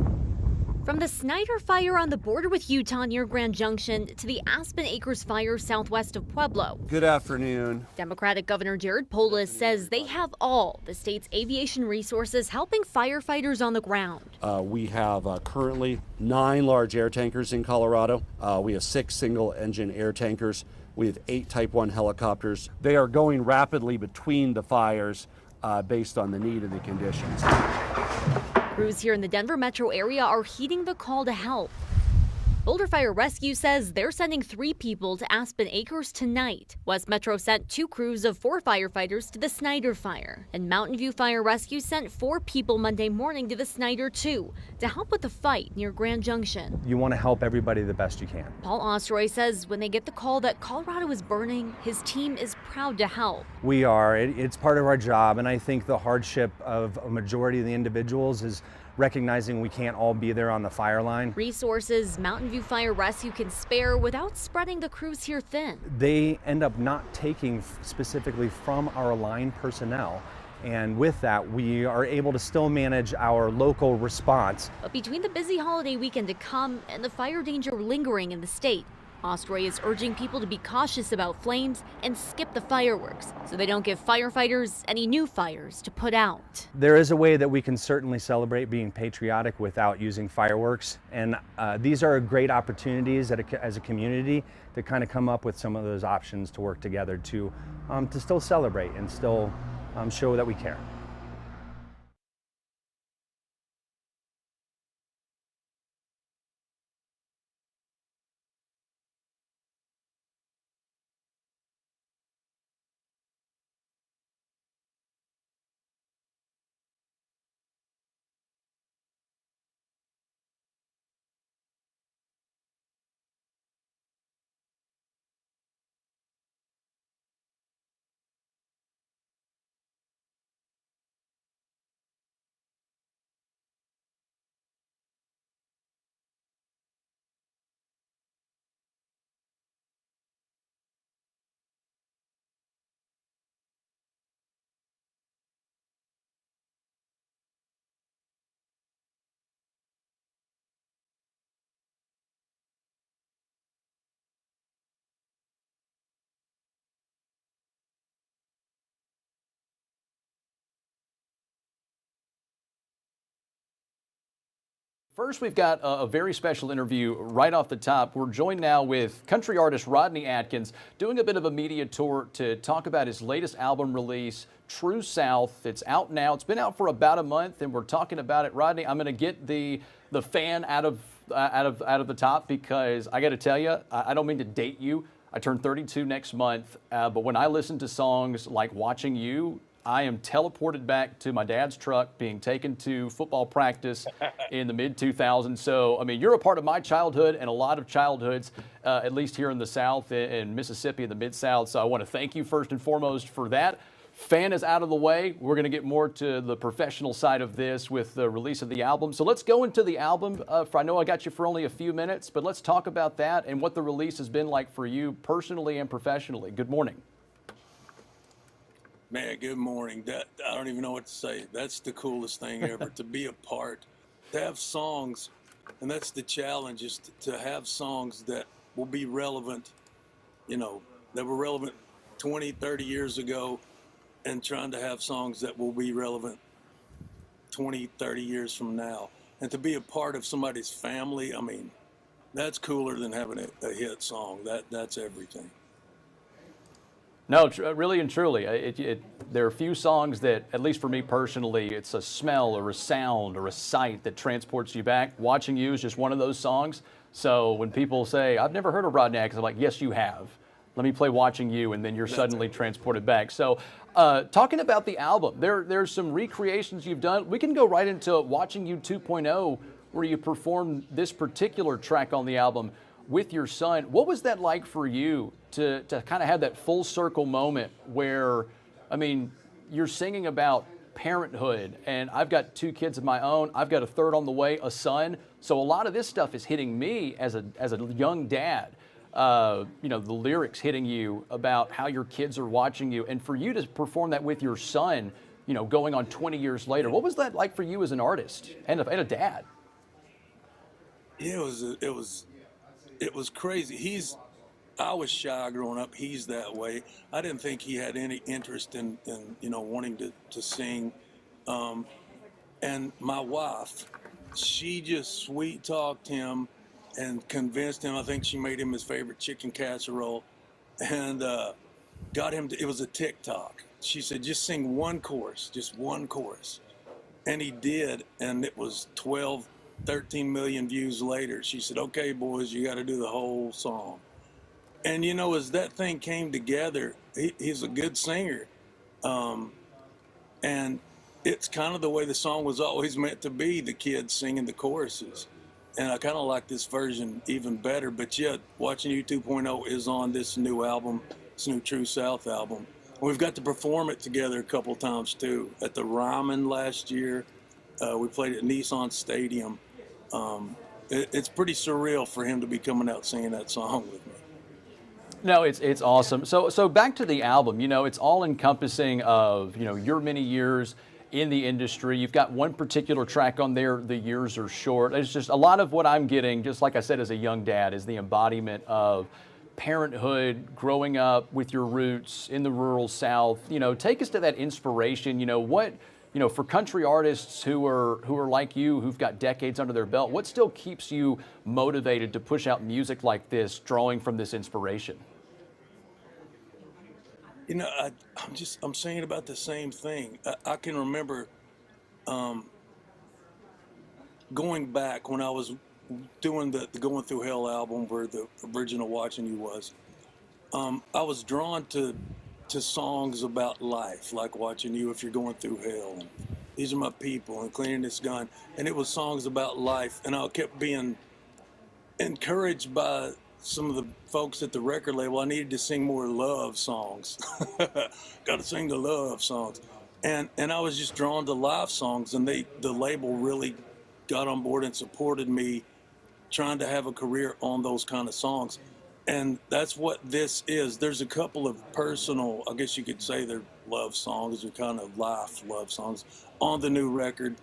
From the Snyder Fire on the border with Utah near Grand Junction to the Aspen Acres Fire southwest of Pueblo. Good afternoon. Democratic Governor Jared Polis says they have all the state's aviation resources helping firefighters on the ground. We have currently 9 large air tankers in Colorado. We have 6 single-engine air tankers. We have 8 Type 1 helicopters. They are going rapidly between the fires based on the need of the conditions. Crews here in the Denver metro area are heeding the call to help. Boulder Fire Rescue says they're sending 3 people to Aspen Acres tonight. West Metro sent 2 crews of 4 firefighters to the Snyder Fire. And Mountain View Fire Rescue sent 4 people Monday morning to the Snyder 2 to help with the fight near Grand Junction. You want to help everybody the best you can. Paul Ostroy says when they get the call that Colorado is burning, his team is proud to help. We are. It's part of our job, and I think the hardship of a majority of the individuals is recognizing we can't all be there on the fire line. Resources Mountain View Fire Rescue can spare without spreading the crews here thin. They end up not taking specifically from our line personnel. And with that, we are able to still manage our local response. But between the busy holiday weekend to come and the fire danger lingering in the state, Ostroy is urging people to be cautious about flames and skip the fireworks so they don't give firefighters any new fires to put out. There is a way that we can certainly celebrate being patriotic without using fireworks. And these are great opportunities as a community to kind of come up with some of those options to work together to still celebrate and still show that we care. First, we've got a very special interview right off the top. We're joined now with country artist Rodney Atkins, doing a bit of a media tour to talk about his latest album release, True South. It's out now. It's been out for about a month, and we're talking about it. Rodney, I'm going to get the fan out of the top because I got to tell you, I don't mean to date you. I turn 32 next month, but when I listen to songs like Watching You, I am teleported back to my dad's truck being taken to football practice in the mid-2000s. So, I mean, you're a part of my childhood and a lot of childhoods, at least here in the South, in Mississippi, in the Mid-South. So I want to thank you first and foremost for that. Fan is out of the way. We're going to get more to the professional side of this with the release of the album. So let's go into the album. I know I got you for only a few minutes, but let's talk about that and what the release has been like for you personally and professionally. Good morning. Man, good morning. I don't even know what to say. That's the coolest thing ever, to be a part, to have songs, and that's the challenge, is to have songs that will be relevant, that were relevant 20, 30 years ago, and trying to have songs that will be relevant 20, 30 years from now. And to be a part of somebody's family, I mean, that's cooler than having a hit song. That's everything. No, really and truly, there are a few songs that, at least for me personally, it's a smell or a sound or a sight that transports you back. Watching You is just one of those songs. So when people say, I've never heard of Rodney Atkins, I'm like, yes, you have. Let me play Watching You, and then you're suddenly transported back. So talking about the album, there's some recreations you've done. We can go right into Watching You 2.0, where you performed this particular track on the album with your son. What was that like for you to kind of have that full circle moment where, I mean, you're singing about parenthood, and I've got 2 kids of my own. I've got a third on the way, a son. So a lot of this stuff is hitting me as a young dad. The lyrics hitting you about how your kids are watching you, and for you to perform that with your son, going on 20 years later. What was that like for you as an artist and a dad? Yeah, it was crazy. I was shy growing up. He's that way. I didn't think he had any interest in wanting to sing. And my wife, she just sweet talked him and convinced him. I think she made him his favorite chicken casserole, and got him to, it was a TikTok. She said, just sing one chorus, just one chorus. And he did, and it was 12, 13 million views later. She said, okay, boys, you got to do the whole song. And, you know, as that thing came together, he's a good singer. And it's kind of the way the song was always meant to be, the kids singing the choruses. And I kind of like this version even better. But yet, Watching You 2.0 is on this new album, this new True South album. We've got to perform it together a couple times too. At the Ryman last year, we played at Nissan Stadium. It's pretty surreal for him to be coming out singing that song with me. No, it's awesome. So back to the album. You know, it's all encompassing of, you know, your many years in the industry. You've got one particular track on there, The Years Are Short. It's just a lot of what I'm getting, just like I said, as a young dad, is the embodiment of parenthood, growing up with your roots in the rural South. You know, take us to that inspiration. You know, what, you know, for country artists who are like you, who've got decades under their belt, what still keeps you motivated to push out music like this, drawing from this inspiration? You know, I'm saying about the same thing. I can remember going back when I was doing the Going Through Hell album, where the original Watching You was. I was drawn to songs about life, like Watching You, If You're Going Through Hell, and These Are My People, and Cleaning This Gun. And it was songs about life. And I kept being encouraged by some of the folks at the record label. I needed to sing more love songs. Got to sing the love songs. And I was just drawn to live songs, and the label really got on board and supported me trying to have a career on those kind of songs. And that's what this is. There's a couple of personal, I guess you could say they're love songs, or kind of life love songs on the new record.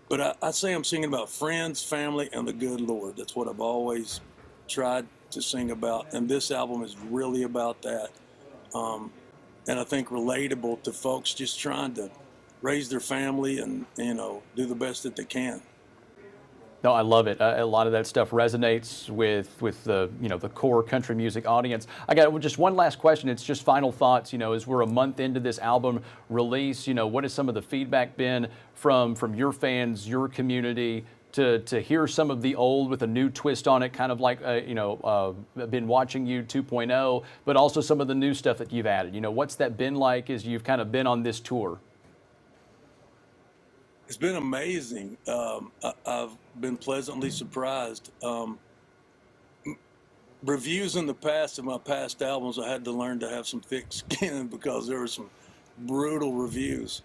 But I say I'm singing about friends, family, and the good Lord. That's what I've always tried to sing about. And this album is really about that. And I think relatable to folks just trying to raise their family and, you know, do the best that they can. No, I love it. A lot of that stuff resonates with the, you know, the core country music audience. I got just one last question. It's just final thoughts. You know, as we're a month into this album release, you know, what has some of the feedback been from your fans, your community, to hear some of the old with a new twist on it, kind of like, you know, been Watching You 2.0, but also some of the new stuff that you've added? You know, what's that been like as you've kind of been on this tour? It's been amazing. I've been pleasantly surprised. Reviews in the past of my past albums, I had to learn to have some thick skin because there were some brutal reviews.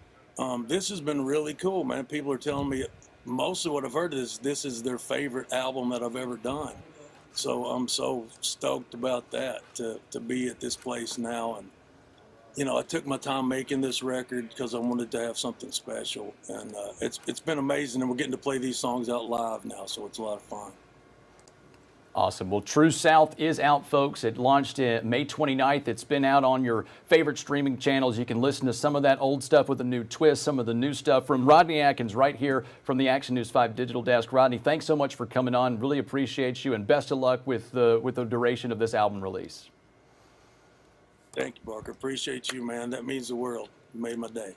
This has been really cool, man. People are telling me, mostly what I've heard is this is their favorite album that I've ever done. So I'm so stoked about that, to be at this place now. And you know, I took my time making this record because I wanted to have something special, and it's been amazing. And we're getting to play these songs out live now, so it's a lot of fun. Awesome. Well, True South is out, folks. It launched May 29th. It's been out on your favorite streaming channels. You can listen to some of that old stuff with a new twist, some of the new stuff from Rodney Atkins right here from the Action News 5 Digital Desk. Rodney, thanks so much for coming on. Really appreciate you, and best of luck with the duration of this album release. Thank you, Barker. Appreciate you, man. That means the world. You made my day.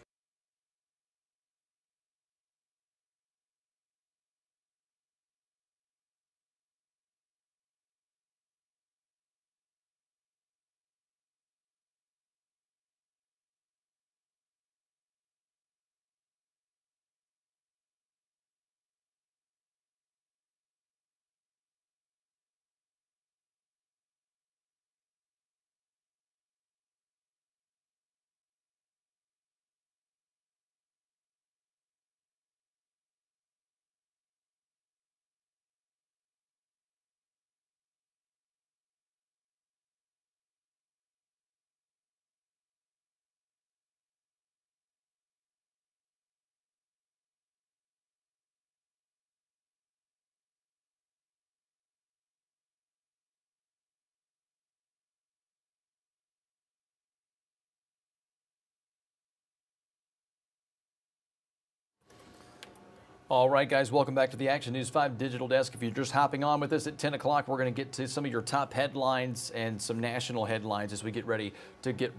All right, guys, welcome back to the Action News 5 Digital Desk. If you're just hopping on with us at 10 o'clock, we're going to get to some of your top headlines and some national headlines as we get ready to get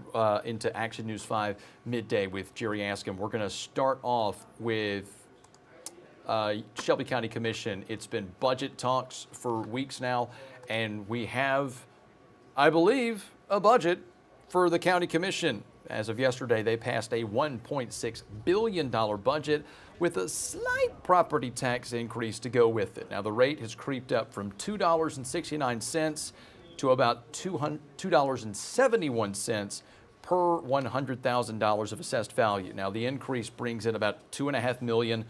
into Action News 5 midday with Jerry Askham. We're going to start off with Shelby County Commission. It's been budget talks for weeks now, and we have, I believe, a budget for the county commission. As of yesterday, they passed a $1.6 billion budget with a slight property tax increase to go with it. Now, the rate has creeped up from $2.69 to about $2.71 per $100,000 of assessed value. Now, the increase brings in about $2.5 million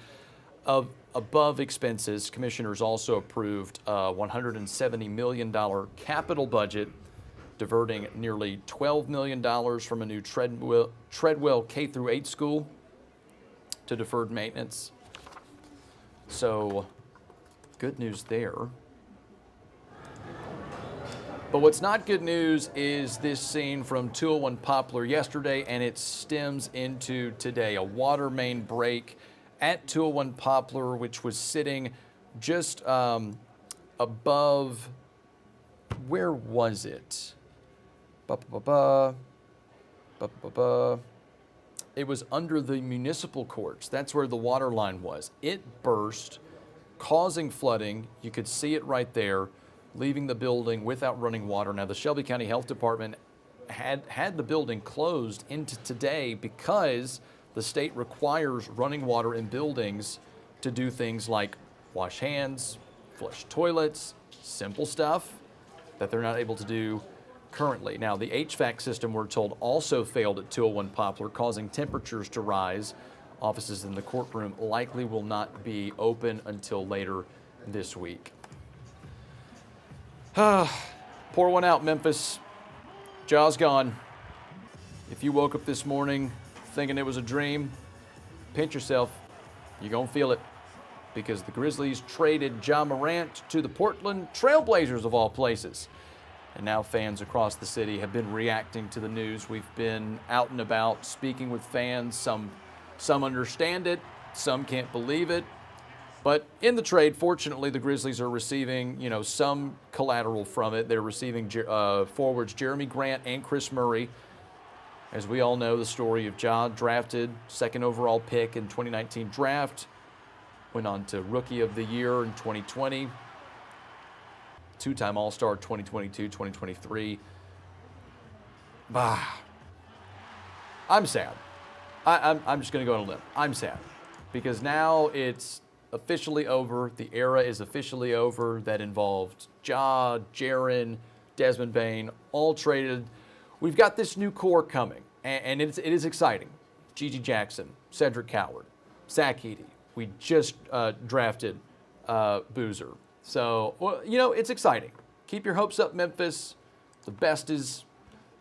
of above expenses. Commissioners also approved a $170 million capital budget, diverting nearly $12 million from a new Treadwell K-8 school to deferred maintenance. So, good news there. But what's not good news is this scene from 201 Poplar yesterday, and it stems into today. A water main break at 201 Poplar, which was sitting just above, where was it? It was under the municipal courts. That's where the water line was. It burst, causing flooding. You could see it right there, leaving the building without running water. Now, the Shelby County Health Department had the building closed into today because the state requires running water in buildings to do things like wash hands, flush toilets, simple stuff that they're not able to do currently. Now, the HVAC system, we're told, also failed at 201 Poplar, causing temperatures to rise. Offices in the courtroom likely will not be open until later this week. Pour one out, Memphis. Ja's gone. If you woke up this morning thinking it was a dream, pinch yourself. You're going to feel it, because the Grizzlies traded Ja Morant to the Portland Trailblazers, of all places. And now fans across the city have been reacting to the news. We've been out and about speaking with fans. Some understand it, some can't believe it. But in the trade, fortunately, the Grizzlies are receiving, some collateral from it. They're receiving forwards Jeremy Grant and Chris Murray. As we all know, the story of Ja, drafted second overall pick in 2019 draft, went on to Rookie of the Year in 2020, two-time All-Star 2022, 2023. I'm sad. I'm just going to go on a limb. I'm sad because now it's officially over. The era is officially over that involved Ja, Jaren, Desmond Bane, all traded. We've got this new core coming, and it is exciting. Gigi Jackson, Cedric Coward, Zach Edey. We just drafted Boozer. So, it's exciting. Keep your hopes up, Memphis. The best is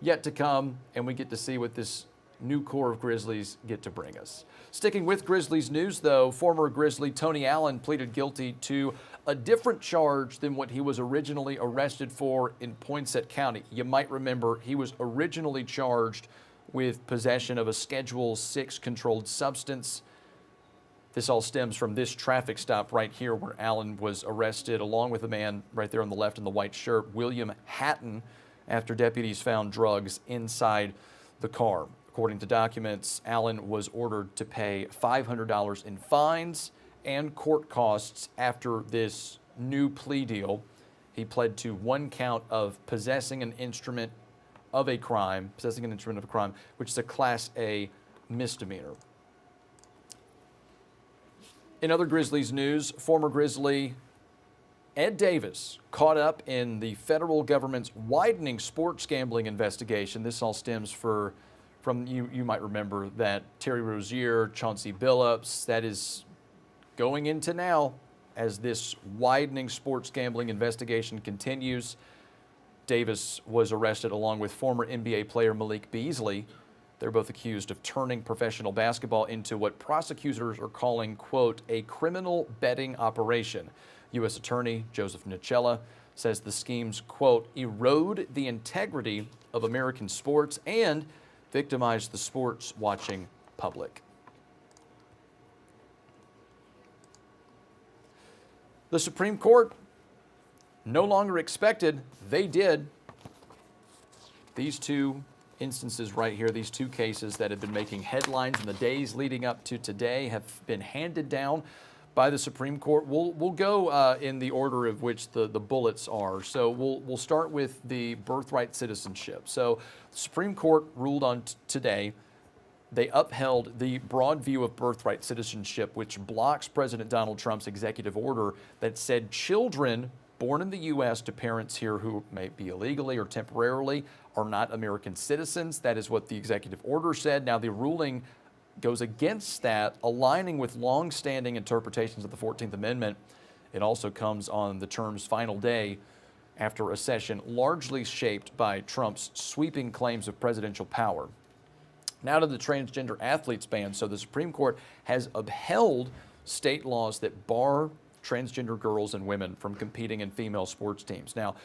yet to come, and we get to see what this new core of Grizzlies get to bring us. Sticking with Grizzlies news, though, former Grizzly Tony Allen pleaded guilty to a different charge than what he was originally arrested for in Poinsett County. You might remember he was originally charged with possession of a Schedule 6 controlled substance. This all stems from this traffic stop right here where Allen was arrested along with a man right there on the left in the white shirt, William Hatton, after deputies found drugs inside the car. According to documents, Allen was ordered to pay $500 in fines and court costs after this new plea deal. He pled to one count of possessing an instrument of a crime, which is a Class A misdemeanor. In other Grizzlies news, former Grizzly Ed Davis caught up in the federal government's widening sports gambling investigation. This all stems from you might remember that Terry Rozier, Chauncey Billups, that is going into now as this widening sports gambling investigation continues. Davis was arrested along with former NBA player Malik Beasley. They're both accused of turning professional basketball into what prosecutors are calling, quote, a criminal betting operation. U.S. Attorney Joseph Nichella says the schemes, quote, erode the integrity of American sports and victimize the sports watching public. The Supreme Court no longer expected, they did. These two instances right here, these two cases that have been making headlines in the days leading up to today have been handed down by the Supreme Court. We'll go in the order of which the bullets are. So we'll start with the birthright citizenship. So the Supreme Court ruled on today. They upheld the broad view of birthright citizenship, which blocks President Donald Trump's executive order that said children born in the U.S. to parents here who may be illegally or temporarily are not American citizens. That is what the executive order said. Now, the ruling goes against that, aligning with long-standing interpretations of the 14th Amendment. It also comes on the term's final day after a session largely shaped by Trump's sweeping claims of presidential power. Now to the transgender athletes ban. So the Supreme Court has upheld state laws that bar transgender girls and women from competing in female sports teams. Now,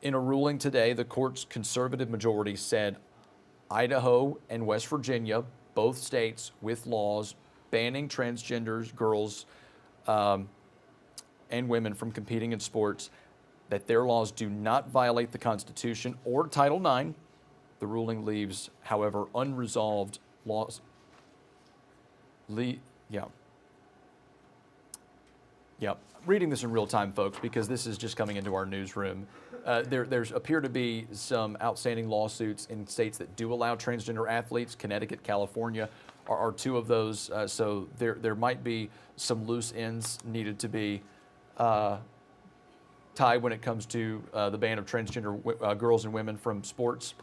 in a ruling today, the court's conservative majority said Idaho and West Virginia, both states with laws banning transgender girls and women from competing in sports, that their laws do not violate the Constitution or Title IX. The ruling leaves, however, unresolved laws. Reading this in real time, folks, because this is just coming into our newsroom. There's appear to be some outstanding lawsuits in states that do allow transgender athletes. Connecticut, California are two of those. So there might be some loose ends needed to be tied when it comes to the ban of transgender girls and women from sports.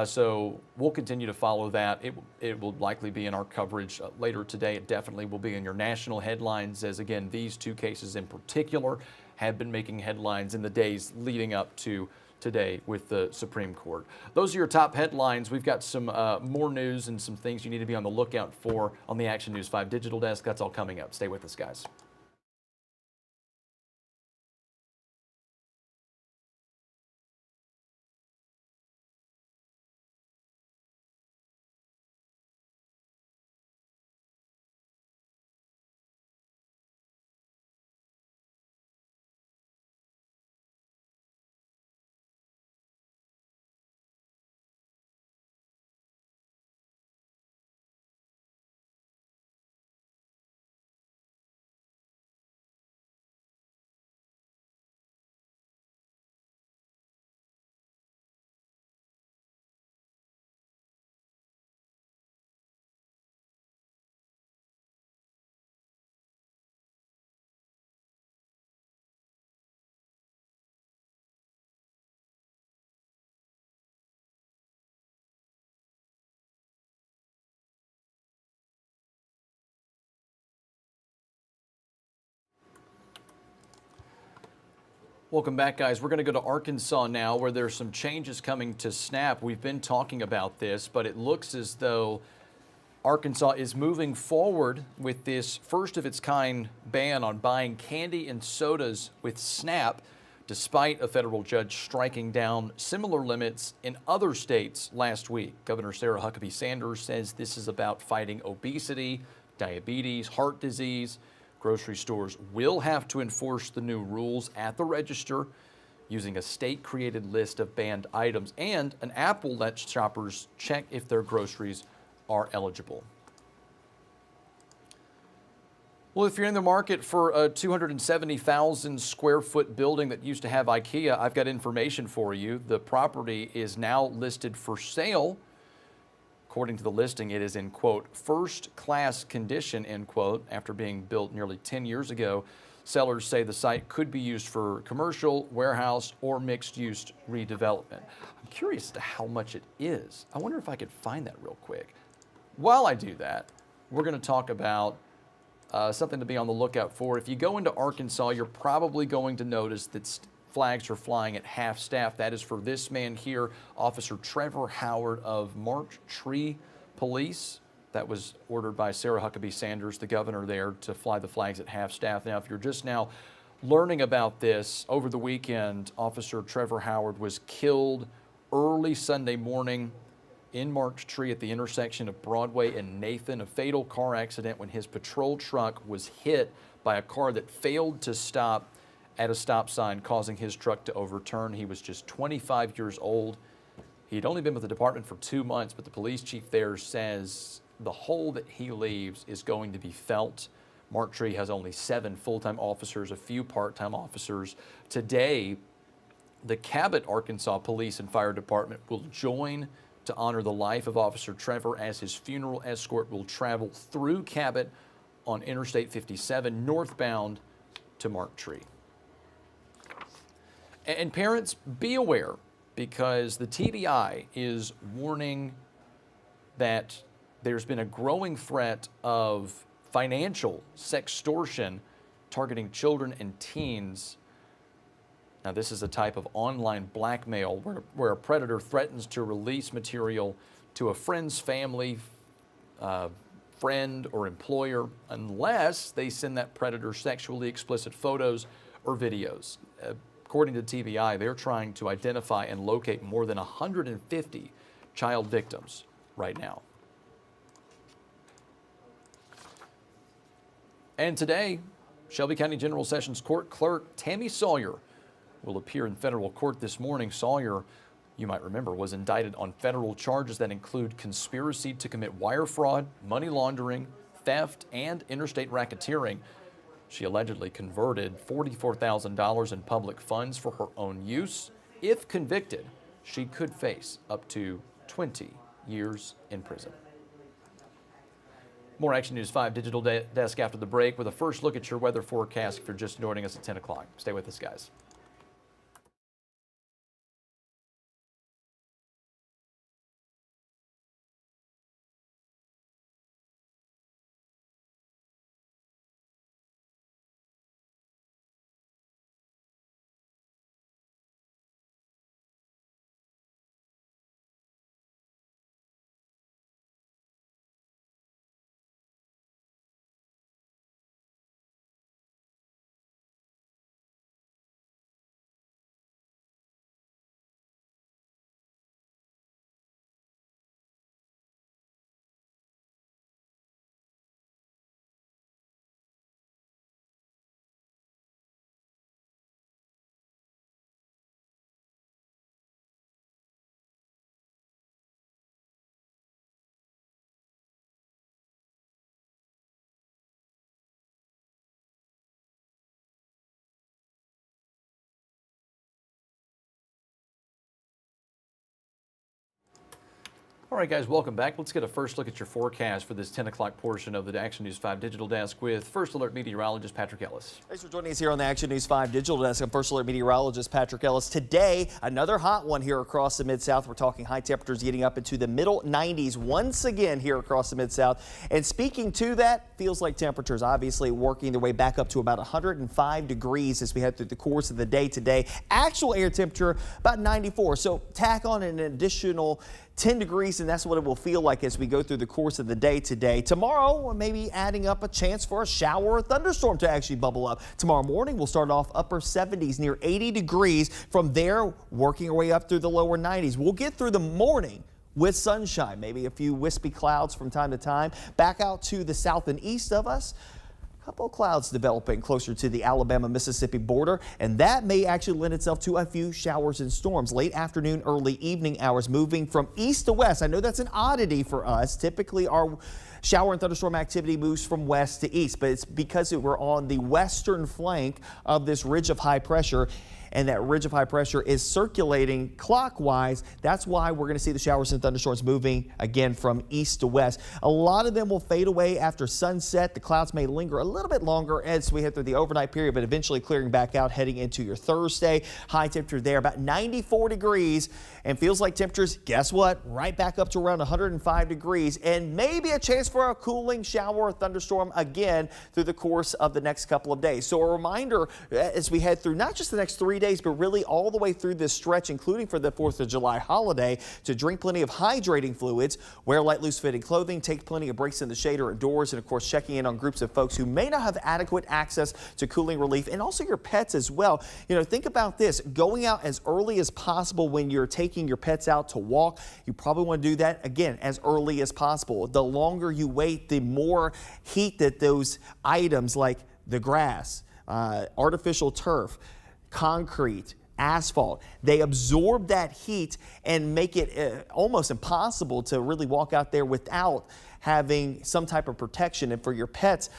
So we'll continue to follow that. It will likely be in our coverage later today. It definitely will be in your national headlines, as again, these two cases in particular have been making headlines in the days leading up to today with the Supreme Court. Those are your top headlines. We've got some more news and some things you need to be on the lookout for on the Action News 5 digital desk. That's all coming up. Stay with us, guys. Welcome back, guys. We're going to go to Arkansas now, where there's some changes coming to SNAP. We've been talking about this, but it looks as though Arkansas is moving forward with this first of its kind ban on buying candy and sodas with SNAP, despite a federal judge striking down similar limits in other states last week. Governor Sarah Huckabee Sanders says this is about fighting obesity, diabetes, heart disease. Grocery stores will have to enforce the new rules at the register using a state-created list of banned items, and an app will let shoppers check if their groceries are eligible. Well, if you're in the market for a 270,000 square foot building that used to have IKEA, I've got information for you. The property is now listed for sale. According to the listing, it is in, quote, first-class condition, end quote, after being built nearly 10 years ago. Sellers say the site could be used for commercial, warehouse, or mixed-use redevelopment. I'm curious as to how much it is. I wonder if I could find that real quick. While I do that, we're going to talk about something to be on the lookout for. If you go into Arkansas, you're probably going to notice that flags are flying at half-staff. That is for this man here, Officer Trevor Howard of Marked Tree Police. That was ordered by Sarah Huckabee Sanders, the governor there, to fly the flags at half-staff. Now, if you're just now learning about this, over the weekend, Officer Trevor Howard was killed early Sunday morning in Marked Tree at the intersection of Broadway and Nathan, a fatal car accident when his patrol truck was hit by a car that failed to stop at a stop sign, causing his truck to overturn. He was just 25 years old. He'd only been with the department for 2 months, but the police chief there says the hole that he leaves is going to be felt Mark Tree has only 7 full-time officers, a few part-time officers. Today, the Cabot, Arkansas Police and Fire Department will join to honor the life of Officer Trevor as his funeral escort will travel through Cabot on Interstate 57 northbound to Mark Tree. And parents, be aware, because the TBI is warning that there's been a growing threat of financial sextortion targeting children and teens. Now, this is a type of online blackmail where a predator threatens to release material to a friend's family, friend, or employer unless they send that predator sexually explicit photos or videos. According to TBI, they're trying to identify and locate more than 150 child victims right now. And today, Shelby County General Sessions Court Clerk Tammy Sawyer will appear in federal court this morning. Sawyer, you might remember, was indicted on federal charges that include conspiracy to commit wire fraud, money laundering, theft, and interstate racketeering. She allegedly converted $44,000 in public funds for her own use. If convicted, she could face up to 20 years in prison. More Action News 5 Digital Desk after the break with a first look at your weather forecast if you're just joining us at 10 o'clock. Stay with us, guys. All right, guys, welcome back. Let's get a first look at your forecast for this 10 o'clock portion of the Action News 5 Digital Desk with First Alert meteorologist Patrick Ellis. Thanks for joining us here on the Action News 5 Digital Desk. I'm First Alert meteorologist Patrick Ellis. Today, another hot one here across the Mid-South. We're talking high temperatures getting up into the middle 90s once again here across the Mid-South. And speaking to that, feels like temperatures obviously working their way back up to about 105 degrees as we head through the course of the day today. Actual air temperature about 94. So tack on an additional 10 degrees, and that's what it will feel like as we go through the course of the day today. Tomorrow, maybe adding up a chance for a shower or thunderstorm to actually bubble up. Tomorrow morning, we'll start off upper 70s, near 80 degrees. From there, working our way up through the lower 90s. We'll get through the morning with sunshine, maybe a few wispy clouds from time to time. Back out to the south and east of us, couple of clouds developing closer to the Alabama-Mississippi border, and that may actually lend itself to a few showers and storms. Late afternoon, early evening hours moving from east to west. I know that's an oddity for us. Typically, our shower and thunderstorm activity moves from west to east, but it's because we're on the western flank of this ridge of high pressure. And that ridge of high pressure is circulating clockwise. That's why we're going to see the showers and thunderstorms moving again from east to west. A lot of them will fade away after sunset. The clouds may linger a little bit longer as we head through the overnight period, but eventually clearing back out heading into your Thursday. High temperature there about 94 degrees, and feels like temperatures, guess what, right back up to around 105 degrees, and maybe a chance for a cooling shower or thunderstorm again through the course of the next couple of days. So a reminder as we head through not just the next 3 days, but really all the way through this stretch, including for the 4th of July holiday, to drink plenty of hydrating fluids, wear light, loose-fitting clothing, take plenty of breaks in the shade or indoors, and of course checking in on groups of folks who may not have adequate access to cooling relief, and also your pets as well. You know, think about this, going out as early as possible when you're taking your pets out to walk. You probably want to do that again as early as possible. The longer you wait, the more heat that those items like the grass, artificial turf, concrete, asphalt. They absorb that heat and make it almost impossible to really walk out there without having some type of protection. And for your pets,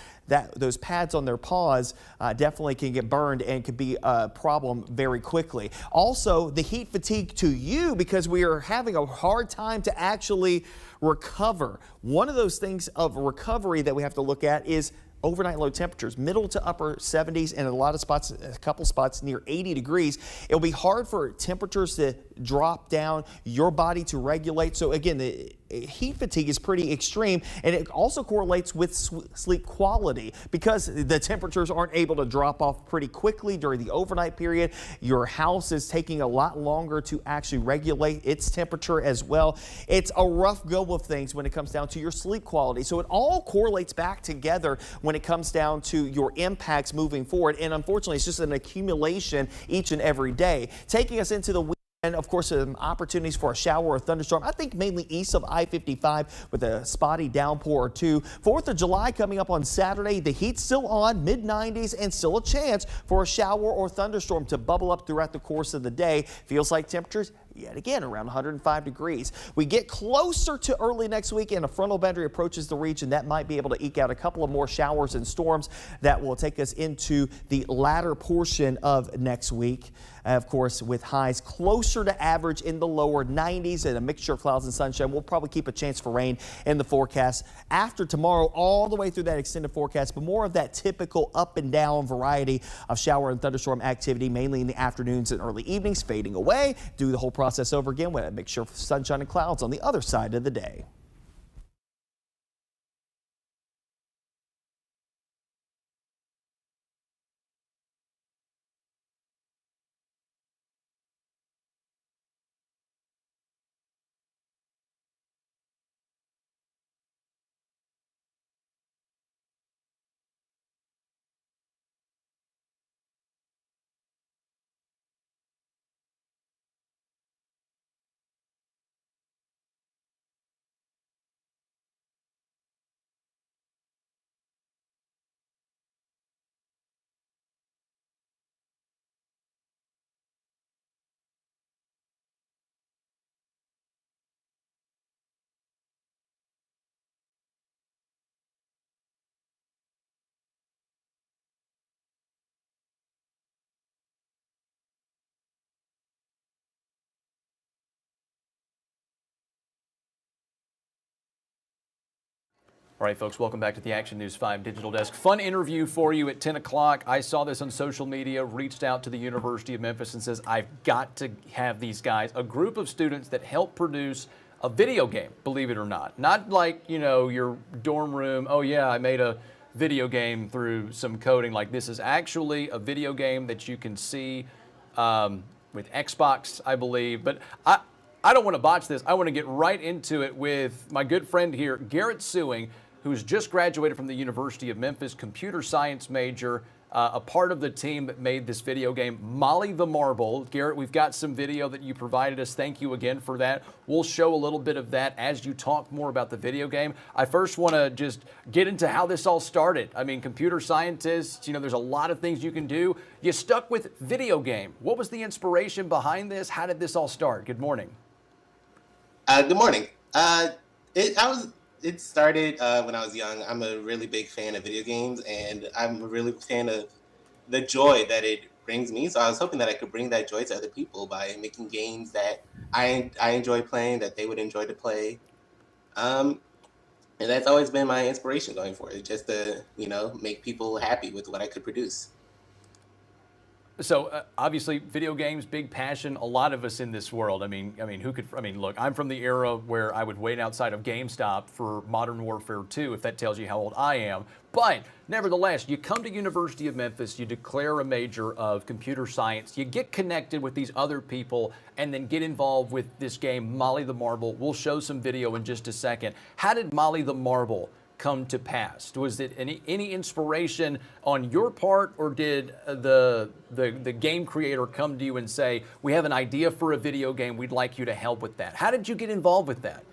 those pads on their paws definitely can get burned and could be a problem very quickly. Also, the heat fatigue to you, because we are having a hard time to actually recover. One of those things of recovery that we have to look at is overnight low temperatures, middle to upper 70s, and a lot of spots, a couple spots near 80 degrees. It'll be hard for temperatures to drop down, your body to regulate. So again, the heat fatigue is pretty extreme, and it also correlates with sleep quality because the temperatures aren't able to drop off pretty quickly during the overnight period. Your house is taking a lot longer to actually regulate its temperature as well. It's a rough go of things when it comes down to your sleep quality. So it all correlates back together when it comes down to your impacts moving forward. And unfortunately, it's just an accumulation each and every day. Taking us into the week. And of course, some opportunities for a shower or thunderstorm. I think mainly east of I-55 with a spotty downpour or two. 4th of July coming up on Saturday. The heat's still on, mid-90s, and still a chance for a shower or thunderstorm to bubble up throughout the course of the day. Feels like temperatures yet again around 105 degrees. We get closer to early next week and a frontal boundary approaches the region. That might be able to eke out a couple of more showers and storms that will take us into the latter portion of next week. Of course, with highs closer to average in the lower 90s and a mixture of clouds and sunshine. We'll probably keep a chance for rain in the forecast after tomorrow all the way through that extended forecast, but more of that typical up and down variety of shower and thunderstorm activity, mainly in the afternoons and early evenings, fading away. Do the whole process over again with a mixture of sunshine and clouds on the other side of the day. All right, folks, welcome back to the Action News 5 Digital Desk. Fun interview for you at 10 o'clock. I saw this on social media, reached out to the University of Memphis and says, I've got to have these guys, a group of students that help produce a video game, believe it or not. Not like, you know, your dorm room, oh yeah, I made a video game through some coding. Like, this is actually a video game that you can see with Xbox, I believe. But I don't want to botch this. I want to get right into it with my good friend here, Garrett Sewing, who's just graduated from the University of Memphis, computer science major, a part of the team that made this video game, Molly the Marble. Garrett, we've got some video that you provided us. Thank you again for that. We'll show a little bit of that as you talk more about the video game. I first want to just get into how this all started. I mean, computer scientists, you know, there's a lot of things you can do. You stuck with video game. What was the inspiration behind this? How did this all start? Good morning. Good morning. It started when I was young. I'm a really big fan of video games, and I'm a really fan of the joy that it brings me. So I was hoping that I could bring that joy to other people by making games that I enjoy playing, that they would enjoy to play. And that's always been my inspiration going forward, just to, you know, make people happy with what I could produce. So obviously, video games, big passion. A lot of us in this world. I mean, who could? I mean, look, I'm from the era where I would wait outside of GameStop for Modern Warfare 2. If that tells you how old I am. But nevertheless, you come to University of Memphis, you declare a major of computer science, you get connected with these other people, and then get involved with this game, Molly the Marble. We'll show some video in just a second. How did Molly the Marble come to pass? Was it any inspiration on your part, or did the game creator come to you and say, we have an idea for a video game, we'd like you to help with that? How did you get involved with that?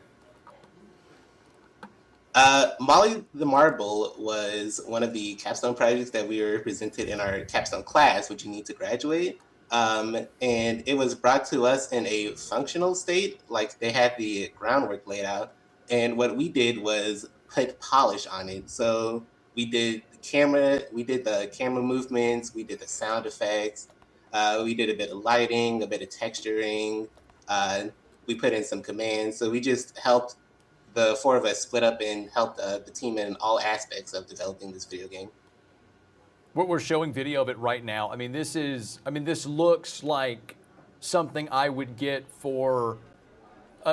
Molly the Marble was one of the capstone projects that we were presented in our capstone class, which you need to graduate. and it was brought to us in a functional state, like they had the groundwork laid out. And what we did was put polish on it. So we did the camera movements, we did the sound effects, we did a bit of lighting, a bit of texturing. We put in some commands. So we just helped the four of us split up and helped the team in all aspects of developing this video game. We're showing video of it right now. I mean, this looks like something I would get for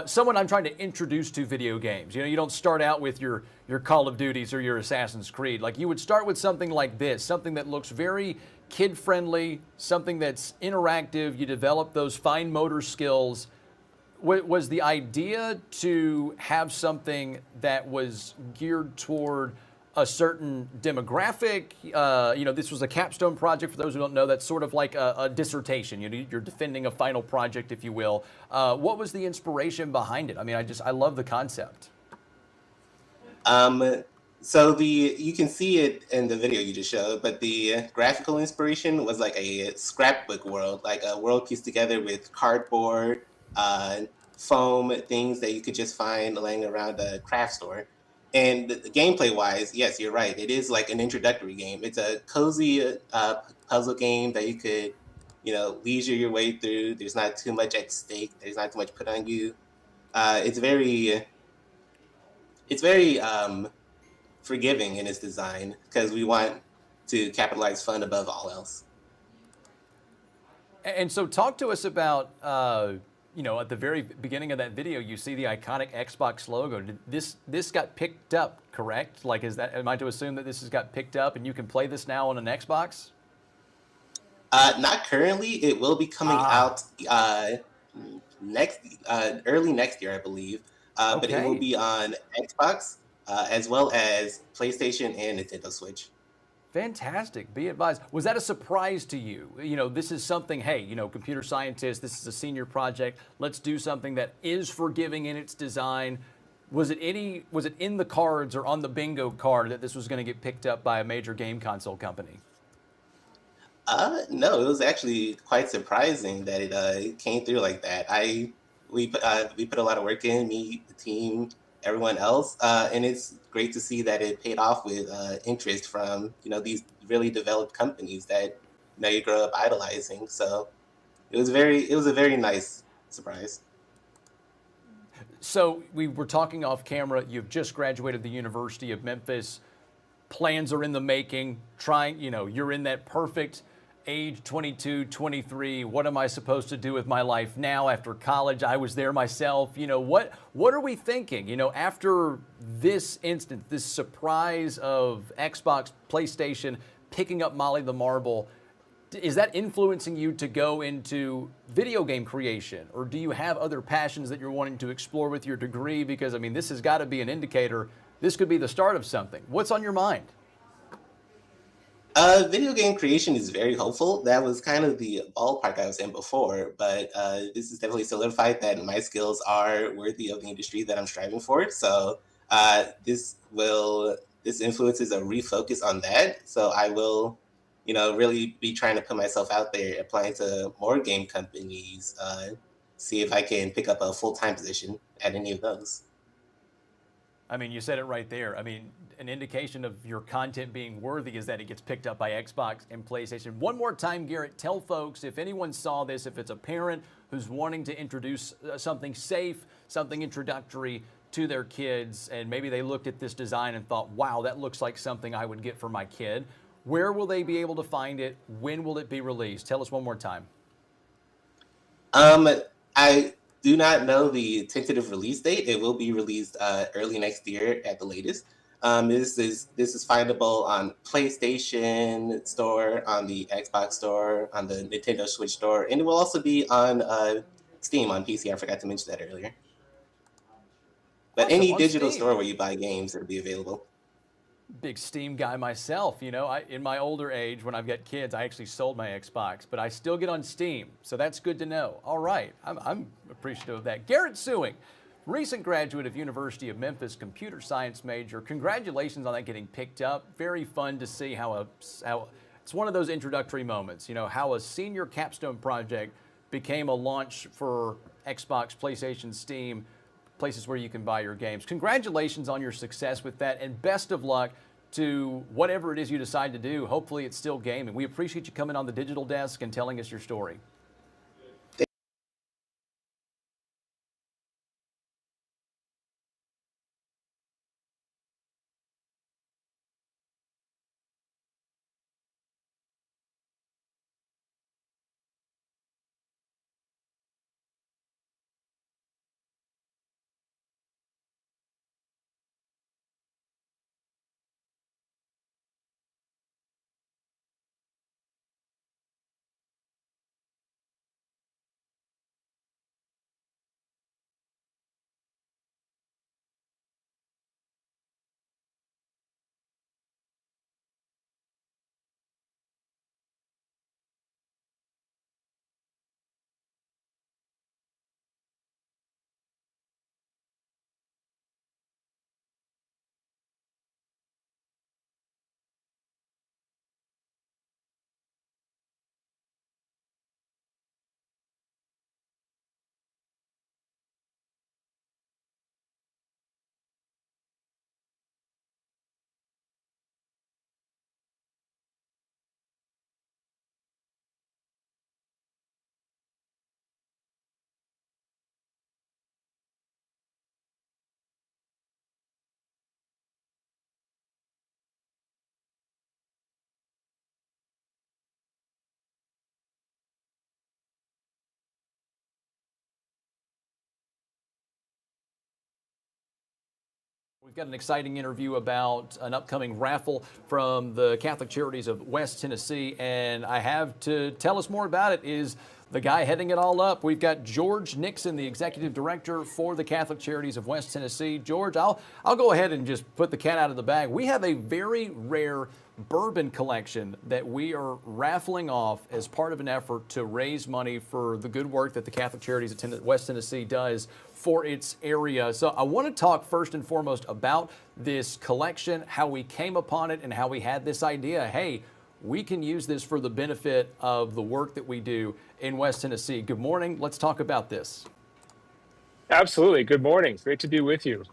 someone I'm trying to introduce to video games. You know, you don't start out with your Call of Duties or your Assassin's Creed. Like, you would start with something like this, something that looks very kid-friendly, something that's interactive. You develop those fine motor skills. Was the idea to have something that was geared toward a certain demographic? This was a capstone project. For those who don't know, that's sort of like a dissertation. You're defending a final project, if you will. What was the inspiration behind it? I mean, I love the concept. So you can see it in the video you just showed, but the graphical inspiration was like a scrapbook world, like a world pieced together with cardboard, foam, things that you could just find laying around a craft store. And gameplay-wise, yes, you're right. It is like an introductory game. It's a cozy puzzle game that you could, leisure your way through. There's not too much at stake. There's not too much put on you. It's very forgiving in its design because we want to capitalize fun above all else. And so talk to us about, at the very beginning of that video, you see the iconic Xbox logo. This got picked up, correct? Like, am I to assume that this has got picked up and you can play this now on an Xbox? Not currently. It will be coming out early next year, I believe. But it will be on Xbox as well as PlayStation and Nintendo Switch. Fantastic. Be advised. Was that a surprise to you? This is something, hey, computer scientists, this is a senior project. Let's do something that is forgiving in its design. Was it in the cards or on the bingo card that this was going to get picked up by a major game console company? No, it was actually quite surprising that it came through like that. We put a lot of work in, me, the team, everyone else, and it's great to see that it paid off with interest from these really developed companies that you grow up idolizing. So it was a very nice surprise. So we were talking off camera. You've just graduated the University of Memphis. Plans are in the making. You're in that perfect age, 22, 23. What am I supposed to do with my life now after college? I was there myself. What are we thinking? After this instance, this surprise of Xbox, PlayStation picking up Molly the Marble, is that influencing you to go into video game creation? Or do you have other passions that you're wanting to explore with your degree? Because, this has got to be an indicator. This could be the start of something. What's on your mind? Video game creation is very hopeful. That was kind of the ballpark I was in before, but this is definitely solidified that my skills are worthy of the industry that I'm striving for. So this influences a refocus on that. So I will, really be trying to put myself out there, applying to more game companies, see if I can pick up a full-time position at any of those. You said it right there. An indication of your content being worthy is that it gets picked up by Xbox and PlayStation. One more time, Garrett, tell folks, if anyone saw this, if it's a parent who's wanting to introduce something safe, something introductory to their kids, and maybe they looked at this design and thought, wow, that looks like something I would get for my kid. Where will they be able to find it? When will it be released? Tell us one more time. I do not know the tentative release date. It will be released early next year at the latest. This is findable on PlayStation Store, on the Xbox Store, on the Nintendo Switch Store, and it will also be on Steam on PC. I forgot to mention that earlier. But any digital store where you buy games, it'll be available. Big Steam guy myself. In my older age, when I've got kids, I actually sold my Xbox, but I still get on Steam, so that's good to know. All right, I'm appreciative of that. Garrett Suing, recent graduate of University of Memphis, computer science major. Congratulations on that getting picked up. Very fun to see how It's one of those introductory moments, you know, how a senior capstone project became a launch for Xbox, PlayStation, Steam, places where you can buy your games. Congratulations on your success with that, and best of luck to whatever it is you decide to do. Hopefully it's still gaming. We appreciate you coming on the Digital Desk and telling us your story. We've got an exciting interview about an upcoming raffle from the Catholic Charities of West Tennessee, and I have to tell us more about it is the guy heading it all up. We've got George Nixon, the Executive Director for the Catholic Charities of West Tennessee. George, I'll go ahead and just put the cat out of the bag. We have a very rare bourbon collection that we are raffling off as part of an effort to raise money for the good work that the Catholic Charities of West Tennessee does for its area. So I want to talk first and foremost about this collection, how we came upon it, and how we had this idea, hey, we can use this for the benefit of the work that we do in West Tennessee. Good morning. Let's talk about this. Absolutely. Good morning. Great to be with you.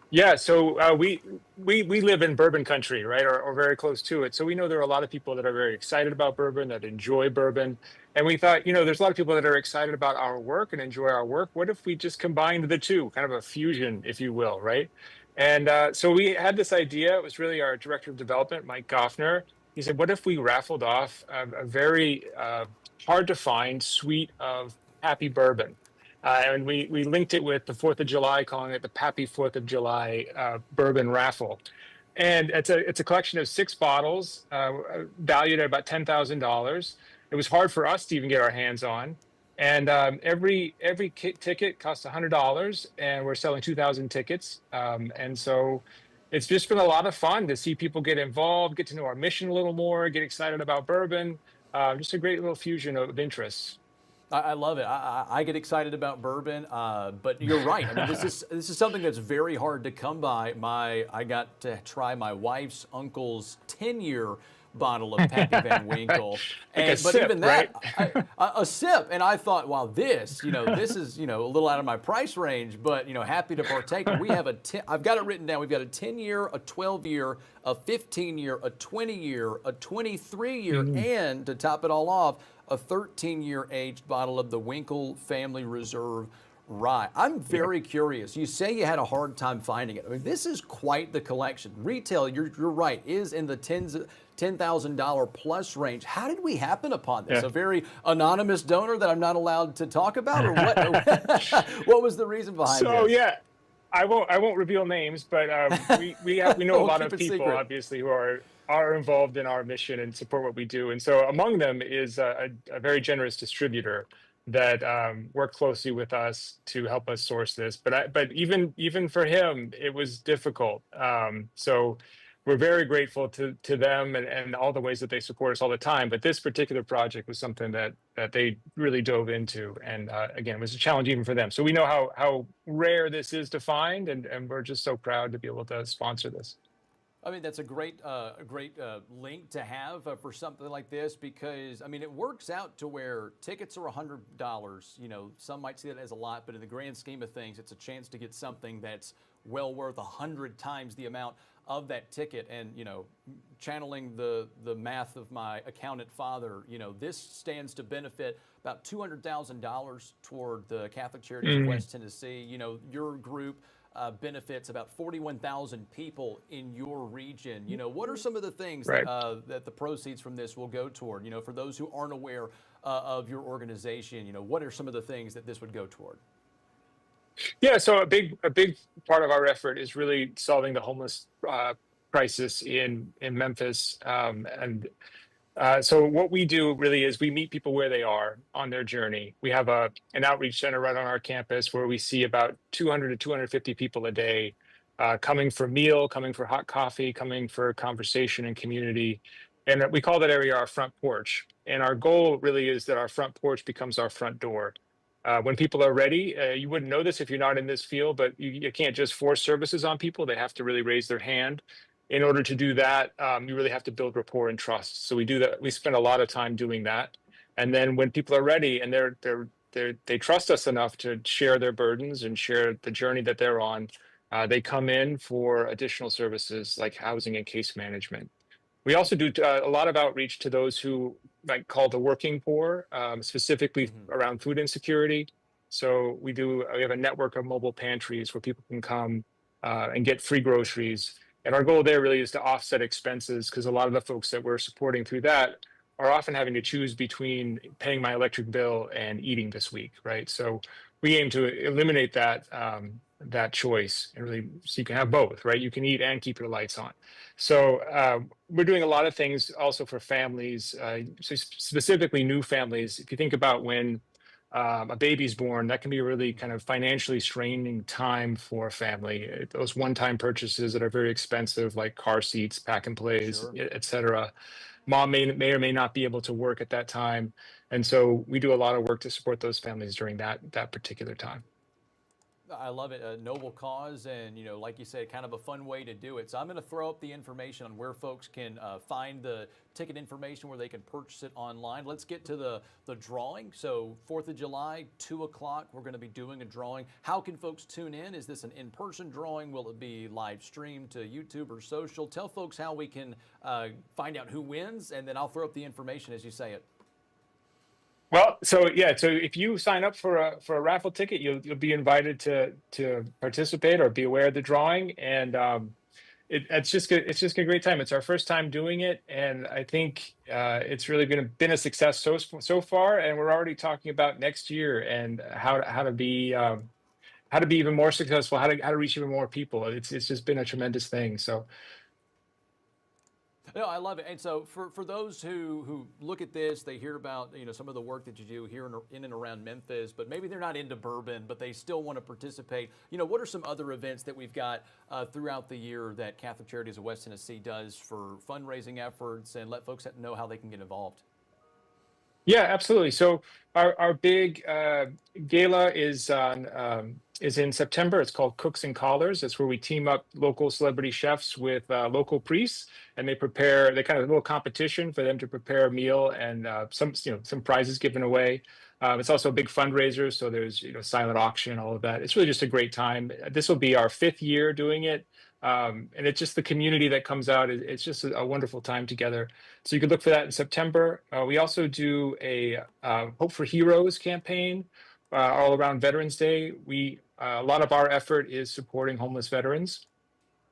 Yeah, so we live in bourbon country, right, or very close to it. So we know there are a lot of people that are very excited about bourbon, that enjoy bourbon. And we thought, you know, there's a lot of people that are excited about our work and enjoy our work. What if we just combined the two, kind of a fusion, if you will, right? And so we had this idea. It was really our director of development, Mike Goffner. He said, what if we raffled off a very hard to find suite of happy bourbon? And we linked it with the 4th of July, calling it the Pappy 4th of July bourbon raffle. And it's a collection of 6 bottles valued at about $10,000. It was hard for us to even get our hands on. And every ticket costs $100, and we're selling 2,000 tickets. And so it's just been a lot of fun to see people get involved, get to know our mission a little more, get excited about bourbon. Just a great little fusion of interests. I love it. I get excited about bourbon, but you're right. I mean, this is something that's very hard to come by. I got to try my wife's uncle's 10-year bottle of Pappy Van Winkle, but sip, even that, right? a sip, and I thought, wow, this is a little out of my price range, but happy to partake. We have I've got it written down. We've got a 10-year, a 12-year, a 15-year, a 20-year, a 23-year, and to top it all off, a 13-year aged bottle of the Winkle Family Reserve Rye. I'm very curious. You say you had a hard time finding it. I mean, this is quite the collection. Retail, you're right, is in the $10,000 plus range. How did we happen upon this? A very anonymous donor that I'm not allowed to talk about, or what? What was the reason behind this? So yeah, I won't reveal names, but we know a lot of people, secret, obviously, who are involved in our mission and support what we do. And so among them is a very generous distributor that worked closely with us to help us source this. But even for him, it was difficult. So we're very grateful to them and all the ways that they support us all the time. But this particular project was something that they really dove into. And again, it was a challenge even for them. So we know how rare this is to find, and we're just so proud to be able to sponsor this. I mean, that's a great link to have for something like this, because I mean, it works out to where tickets are $100. You know, some might see that as a lot, but in the grand scheme of things, it's a chance to get something that's well worth 100 times the amount of that ticket. And you know, channeling the math of my accountant father, you know, this stands to benefit about $200,000 toward the Catholic Charities of West Tennessee. You know, your group benefits about 41,000 people in your region. You know, what are some of the things that the proceeds from this will go toward? You know, for those who aren't aware of your organization, you know, what are some of the things that this would go toward? Yeah, so a big part of our effort is really solving the homeless crisis in Memphis, so what we do really is we meet people where they are on their journey. We have an outreach center right on our campus where we see about 200 to 250 people a day coming for meal, coming for hot coffee, coming for conversation and community. And we call that area our front porch. And our goal really is that our front porch becomes our front door. When people are ready, you wouldn't know this if you're not in this field, but you can't just force services on people. They have to really raise their hand. In order to do that, you really have to build rapport and trust. So we do that. We spend a lot of time doing that. And then when people are ready and they trust us enough to share their burdens and share the journey that they're on, they come in for additional services like housing and case management. We also do a lot of outreach to those who might call the working poor, specifically around food insecurity. So we have a network of mobile pantries where people can come and get free groceries. And our goal there really is to offset expenses, because a lot of the folks that we're supporting through that are often having to choose between paying my electric bill and eating this week, right? So we aim to eliminate that choice, and really, so you can have both, right? You can eat and keep your lights on. So we're doing a lot of things also for families, so specifically new families. If you think about when a baby's born, that can be a really kind of financially straining time for a family. Those one-time purchases that are very expensive, like car seats, pack and plays, et cetera. Mom may or may not be able to work at that time. And so we do a lot of work to support those families during that particular time. I love it. A noble cause, and, you know, like you said, kind of a fun way to do it. So I'm going to throw up the information on where folks can find the ticket information, where they can purchase it online. Let's get to the drawing. So 4th of July, 2 o'clock, we're going to be doing a drawing. How can folks tune in? Is this an in-person drawing? Will it be live streamed to YouTube or social? Tell folks how we can find out who wins, and then I'll throw up the information as you say it. Well, so if you sign up for a raffle ticket, you'll be invited to participate or be aware of the drawing, and it's just a great time. It's our first time doing it, and I think it's really been a success so far. And we're already talking about next year and how to be even more successful, how to reach even more people. It's just been a tremendous thing. So. No, I love it. And so for those who look at this, they hear about, you know, some of the work that you do here in and around Memphis, but maybe they're not into bourbon, but they still want to participate. You know, what are some other events that we've got throughout the year that Catholic Charities of West Tennessee does for fundraising efforts, and let folks know how they can get involved? Yeah, absolutely. So our big gala is in September. It's called Cooks and Callers. It's where we team up local celebrity chefs with local priests, and they kind of a little competition for them to prepare a meal, and some prizes given away. It's also a big fundraiser, so there's silent auction, all of that. It's really just a great time. This will be our 5th year doing it. And it's just the community that comes out. It's just a wonderful time together. So you could look for that in September. We also do a Hope for Heroes campaign all around Veterans Day. A lot of our effort is supporting homeless veterans.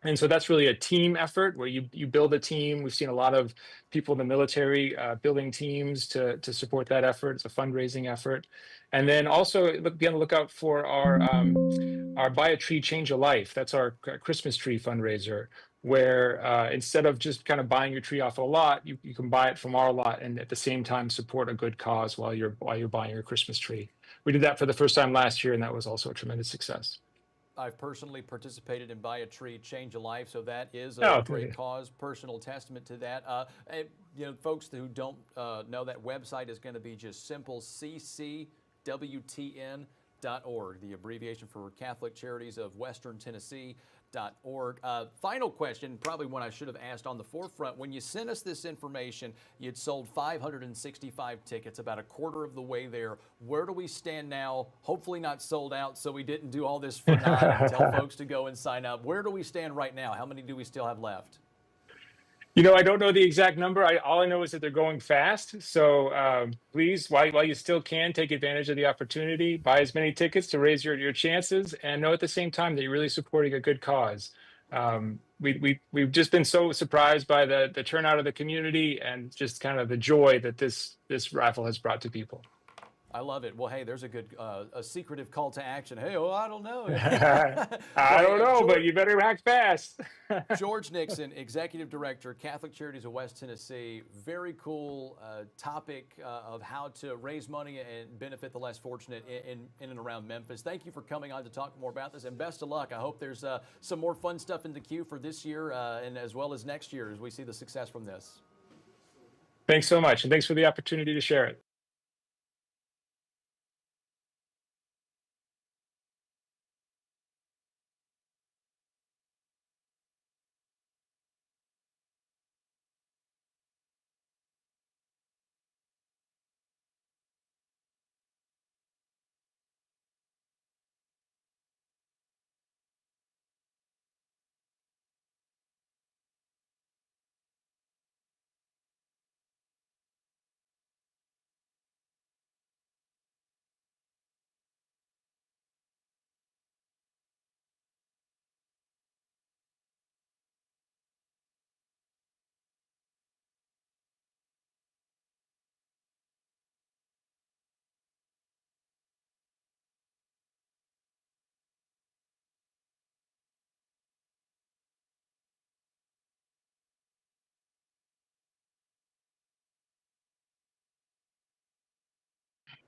And so that's really a team effort where you build a team. We've seen a lot of people in the military building teams to support that effort. It's a fundraising effort. And then also be on the lookout for our Buy a Tree, Change a Life. That's our Christmas tree fundraiser, where instead of just kind of buying your tree off a lot, you can buy it from our lot and at the same time support a good cause while you're buying your Christmas tree. We did that for the first time last year, and that was also a tremendous success. I've personally participated in Buy a Tree, Change a Life, so that is a great cause, personal testament to that. Folks who don't know, that website is going to be just simple, ccwtn.org. CatholicCharities.org, the abbreviation for Catholic Charities of Western Tennessee.org. Final question, probably one I should have asked on the forefront. When you sent us this information, you'd sold 565 tickets, about a quarter of the way there. Where do we stand now? Hopefully not sold out, so we didn't do all this for naught and tell folks to go and sign up. Where do we stand right now? How many do we still have left? You know, I don't know the exact number. All I know is that they're going fast. So please, while you still can, take advantage of the opportunity, buy as many tickets to raise your chances, and know at the same time that you're really supporting a good cause. We've just been so surprised by the turnout of the community and just kind of the joy that this raffle has brought to people. I love it. Well, hey, there's a good, a secretive call to action. Hey, oh, I don't know. I don't know, but you better act fast. George Nixon, Executive Director, Catholic Charities of West Tennessee. Very cool topic of how to raise money and benefit the less fortunate in and around Memphis. Thank you for coming on to talk more about this, and best of luck. I hope there's some more fun stuff in the queue for this year and as well as next year as we see the success from this. Thanks so much, and thanks for the opportunity to share it.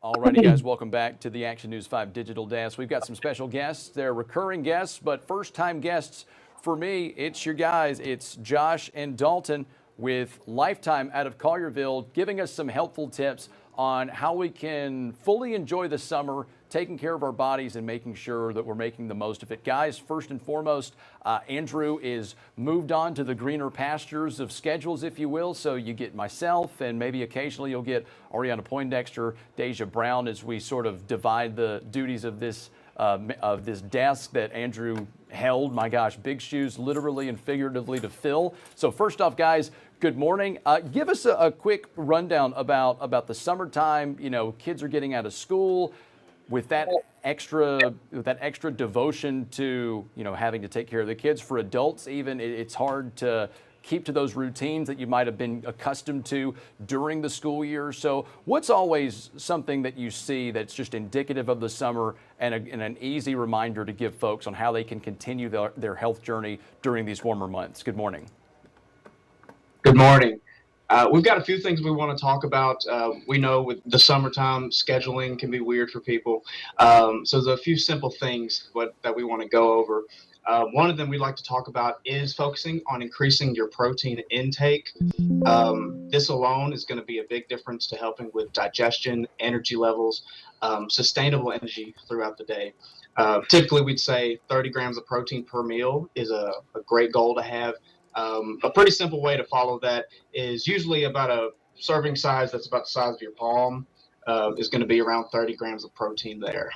Alrighty, guys, welcome back to the Action News 5 Digital Desk. We've got some special guests. They're recurring guests, but first-time guests for me. It's your guys. It's Josh and Dalton with Lifetime out of Collierville, giving us some helpful tips on how we can fully enjoy the summer, taking care of our bodies and making sure that we're making the most of it. Guys, first and foremost, Andrew is moved on to the greener pastures of schedules, if you will. So you get myself, and maybe occasionally you'll get Ariana Poindexter, Deja Brown, as we sort of divide the duties of this desk that Andrew held. My gosh, big shoes, literally and figuratively, to fill. So first off, guys, good morning. Give us a quick rundown about the summertime. You know, kids are getting out of school. With that extra devotion to, you know, having to take care of the kids, for adults even, it's hard to keep to those routines that you might have been accustomed to during the school year. So what's always something that you see that's just indicative of the summer and an easy reminder to give folks on how they can continue their health journey during these warmer months? Good morning. Good morning. We've got a few things we want to talk about. We know with the summertime, scheduling can be weird for people. So there's a few simple things that we want to go over. One of them we'd like to talk about is focusing on increasing your protein intake. This alone is going to be a big difference to helping with digestion, energy levels, sustainable energy throughout the day. Typically, we'd say 30 grams of protein per meal is a great goal to have. A pretty simple way to follow that is usually about a serving size that's about the size of your palm is going to be around 30 grams of protein there.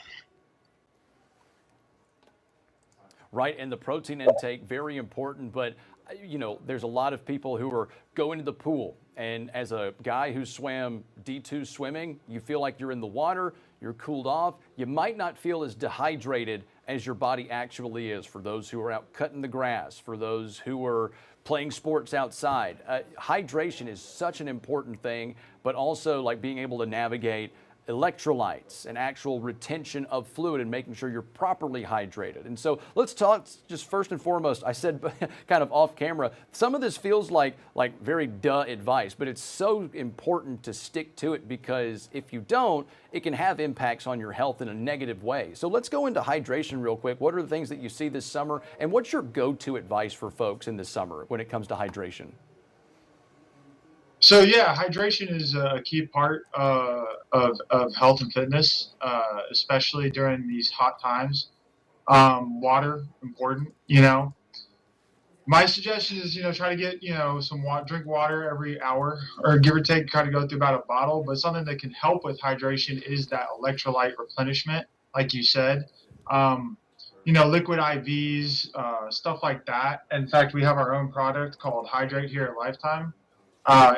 Right, and the protein intake, very important, but you know, there's a lot of people who are going to the pool, and as a guy who swam D2 swimming, you feel like you're in the water, you're cooled off, you might not feel as dehydrated as your body actually is. For those who are out cutting the grass, for those who are playing sports outside, hydration is such an important thing, but also like being able to navigate electrolytes and actual retention of fluid and making sure you're properly hydrated. And so let's talk just first and foremost. I said kind of off camera, some of this feels like very duh advice, but it's so important to stick to it, because if you don't, it can have impacts on your health in a negative way. So let's go into hydration real quick. What are the things that you see this summer, and what's your go-to advice for folks in the summer when it comes to hydration? So yeah, hydration is a key part of health and fitness, especially during these hot times. Water important. My suggestion is try to get some water, drink water every hour, or give or take, try to go through about a bottle. But something that can help with hydration is that electrolyte replenishment, like you said. Liquid IVs, stuff like that. In fact, we have our own product called Hydrate here at Lifetime.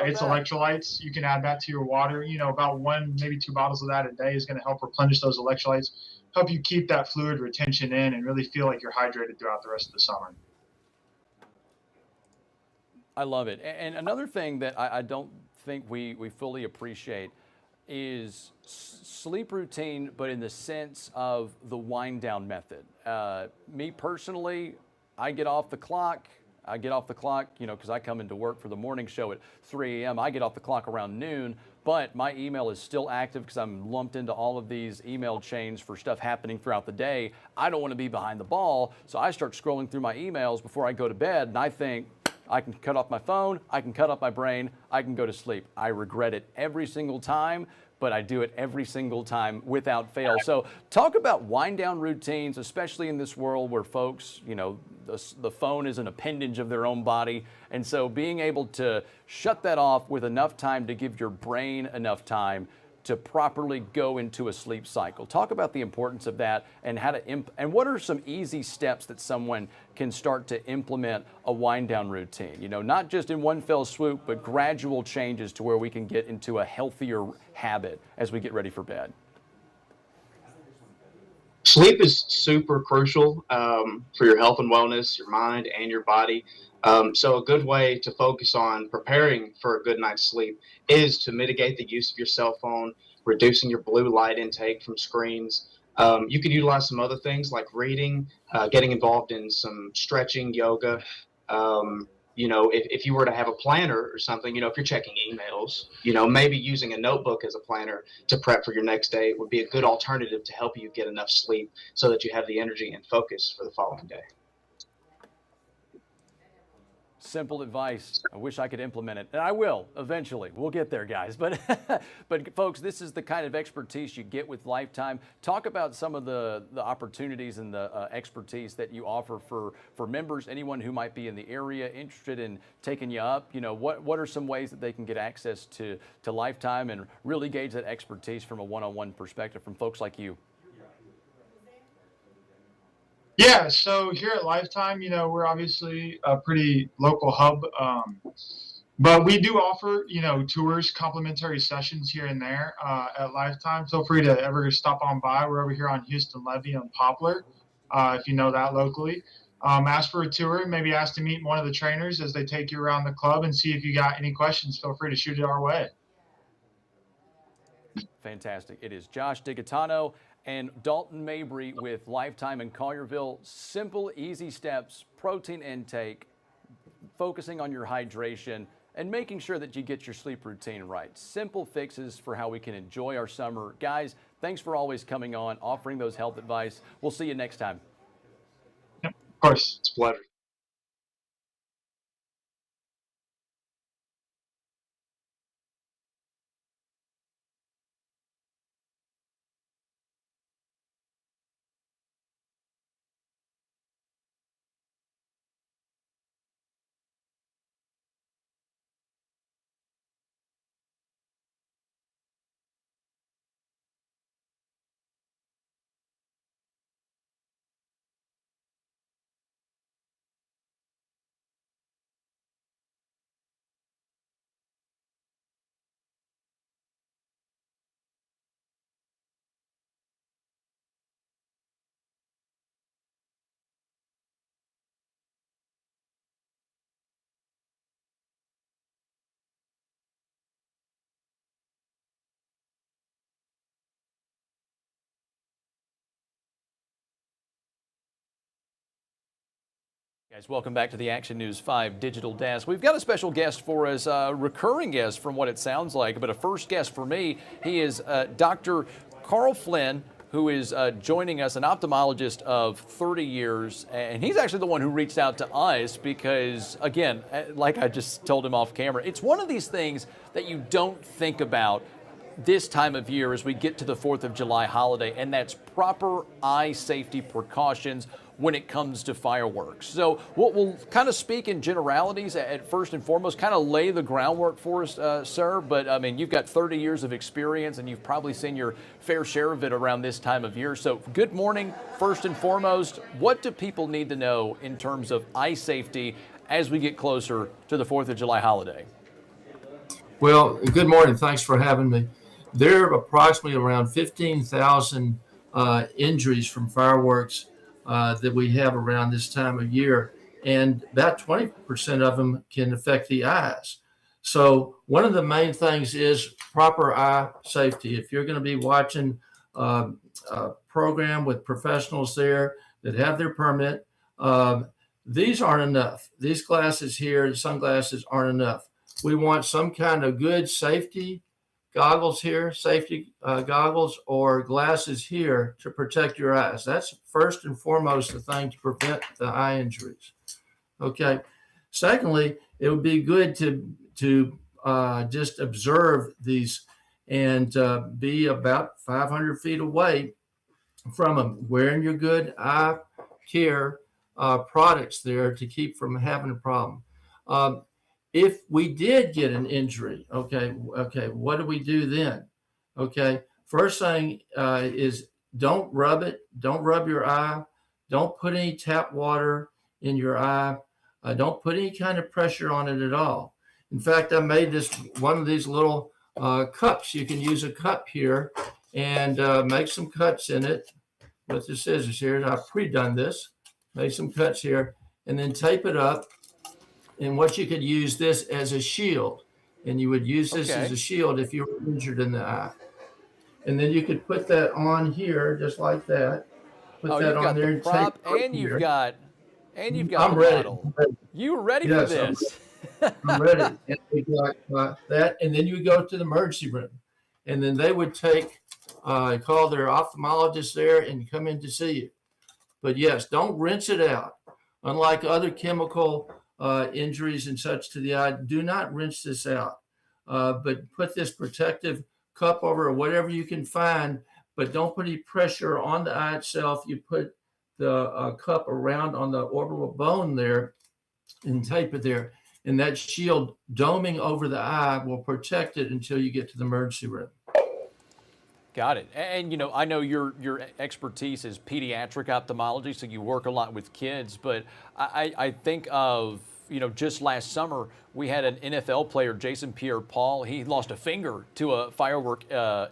It's electrolytes. You can add that to your water. About 1, maybe 2 bottles of that a day is going to help replenish those electrolytes, help you keep that fluid retention in, and really feel like you're hydrated throughout the rest of the summer. I love it. And another thing that I don't think we fully appreciate is sleep routine, but in the sense of the wind down method. Me personally, I get off the clock, because I come into work for the morning show at 3 a.m. I get off the clock around noon, but my email is still active because I'm lumped into all of these email chains for stuff happening throughout the day. I don't want to be behind the ball, so I start scrolling through my emails before I go to bed, and I think, I can cut off my phone, I can cut off my brain, I can go to sleep. I regret it every single time, but I do it every single time without fail. So talk about wind down routines, especially in this world where folks, the phone is an appendage of their own body. And so being able to shut that off with enough time to give your brain enough time to properly go into a sleep cycle. Talk about the importance of that and how to and what are some easy steps that someone can start to implement a wind down routine? Not just in one fell swoop, but gradual changes to where we can get into a healthier habit as we get ready for bed. Sleep is super crucial for your health and wellness, your mind and your body. So a good way to focus on preparing for a good night's sleep is to mitigate the use of your cell phone, reducing your blue light intake from screens. You can utilize some other things like reading, getting involved in some stretching, yoga. If you were to have a planner or something, if you're checking emails, maybe using a notebook as a planner to prep for your next day would be a good alternative to help you get enough sleep so that you have the energy and focus for the following day. Simple advice. I wish I could implement it, and I will eventually. We'll get there, guys. But folks, this is the kind of expertise you get with Lifetime. Talk about some of the opportunities and the expertise that you offer for members, anyone who might be in the area interested in taking you up. What are some ways that they can get access to Lifetime and really gauge that expertise from a one-on-one perspective from folks like you? Yeah, so here at Lifetime, we're obviously a pretty local hub, but we do offer, tours, complimentary sessions here and there at Lifetime. Feel free to ever stop on by. We're over here on Houston Levy and Poplar, if you know that locally. Ask for a tour, maybe ask to meet one of the trainers as they take you around the club and see if you got any questions. Feel free to shoot it our way. Fantastic. It is Josh DiGaetano and Dalton Mabry with Lifetime in Collierville. Simple, easy steps, protein intake, focusing on your hydration, and making sure that you get your sleep routine right. Simple fixes for how we can enjoy our summer. Guys, thanks for always coming on, offering those health advice. We'll see you next time. Of course. It's a pleasure. Guys, welcome back to the Action News 5 Digital Desk. We've got a special guest for us, a recurring guest from what it sounds like, but a first guest for me. He is Dr. Carl Flynn, who is joining us, an ophthalmologist of 30 years. And he's actually the one who reached out to us because, again, like I just told him off camera, it's one of these things that you don't think about this time of year as we get to the 4th of July holiday, and that's proper eye safety precautions when it comes to fireworks. So we'll kind of speak in generalities at first and foremost, kind of lay the groundwork for us, sir. But I mean, you've got 30 years of experience and you've probably seen your fair share of it around this time of year. So good morning, first and foremost. What do people need to know in terms of eye safety as we get closer to the 4th of July holiday? Well, good morning. Thanks for having me. There are approximately around 15,000 injuries from fireworks that we have around this time of year, and about 20% of them can affect the eyes. So one of the main things is proper eye safety. If you're going to be watching a program with professionals there that have their permit, these aren't enough. These glasses here, sunglasses, aren't enough. We want some kind of good safety goggles here, safety goggles or glasses here to protect your eyes. That's first and foremost the thing to prevent the eye injuries. Okay. Secondly, it would be good to just observe these and be about 500 feet away from them, wearing your good eye care products there to keep from having a problem. If we did get an injury, okay, what do we do then? Okay, first thing is don't rub it. Don't rub your eye. Don't put any tap water in your eye. Don't put any kind of pressure on it at all. In fact, I made this one of these little cups. You can use a cup here and make some cuts in it with the scissors here. I've pre-done this. Make some cuts here and then tape it up. And what you could use this as a shield, and you would use this as a shield if you were injured in the eye. And then you could put that on here just like that. Put that on there and prop, tape it and you've here. got I'm ready. You were ready for Yes, this. I'm ready. And we got that, and then you go to the emergency room, and then they would call their ophthalmologist there and come in to see you. But yes, don't rinse it out. Unlike other chemical injuries and such to the eye, do not rinse this out. But put this protective cup over or whatever you can find, but don't put any pressure on the eye itself. You put the cup around on the orbital bone there and tape it there. And that shield doming over the eye will protect it until you get to the emergency room. Got it. And, you know, I know your expertise is pediatric ophthalmology, so you work a lot with kids, but I think of, you know, just last summer, we had an NFL player, Jason Pierre-Paul. He lost a finger to a firework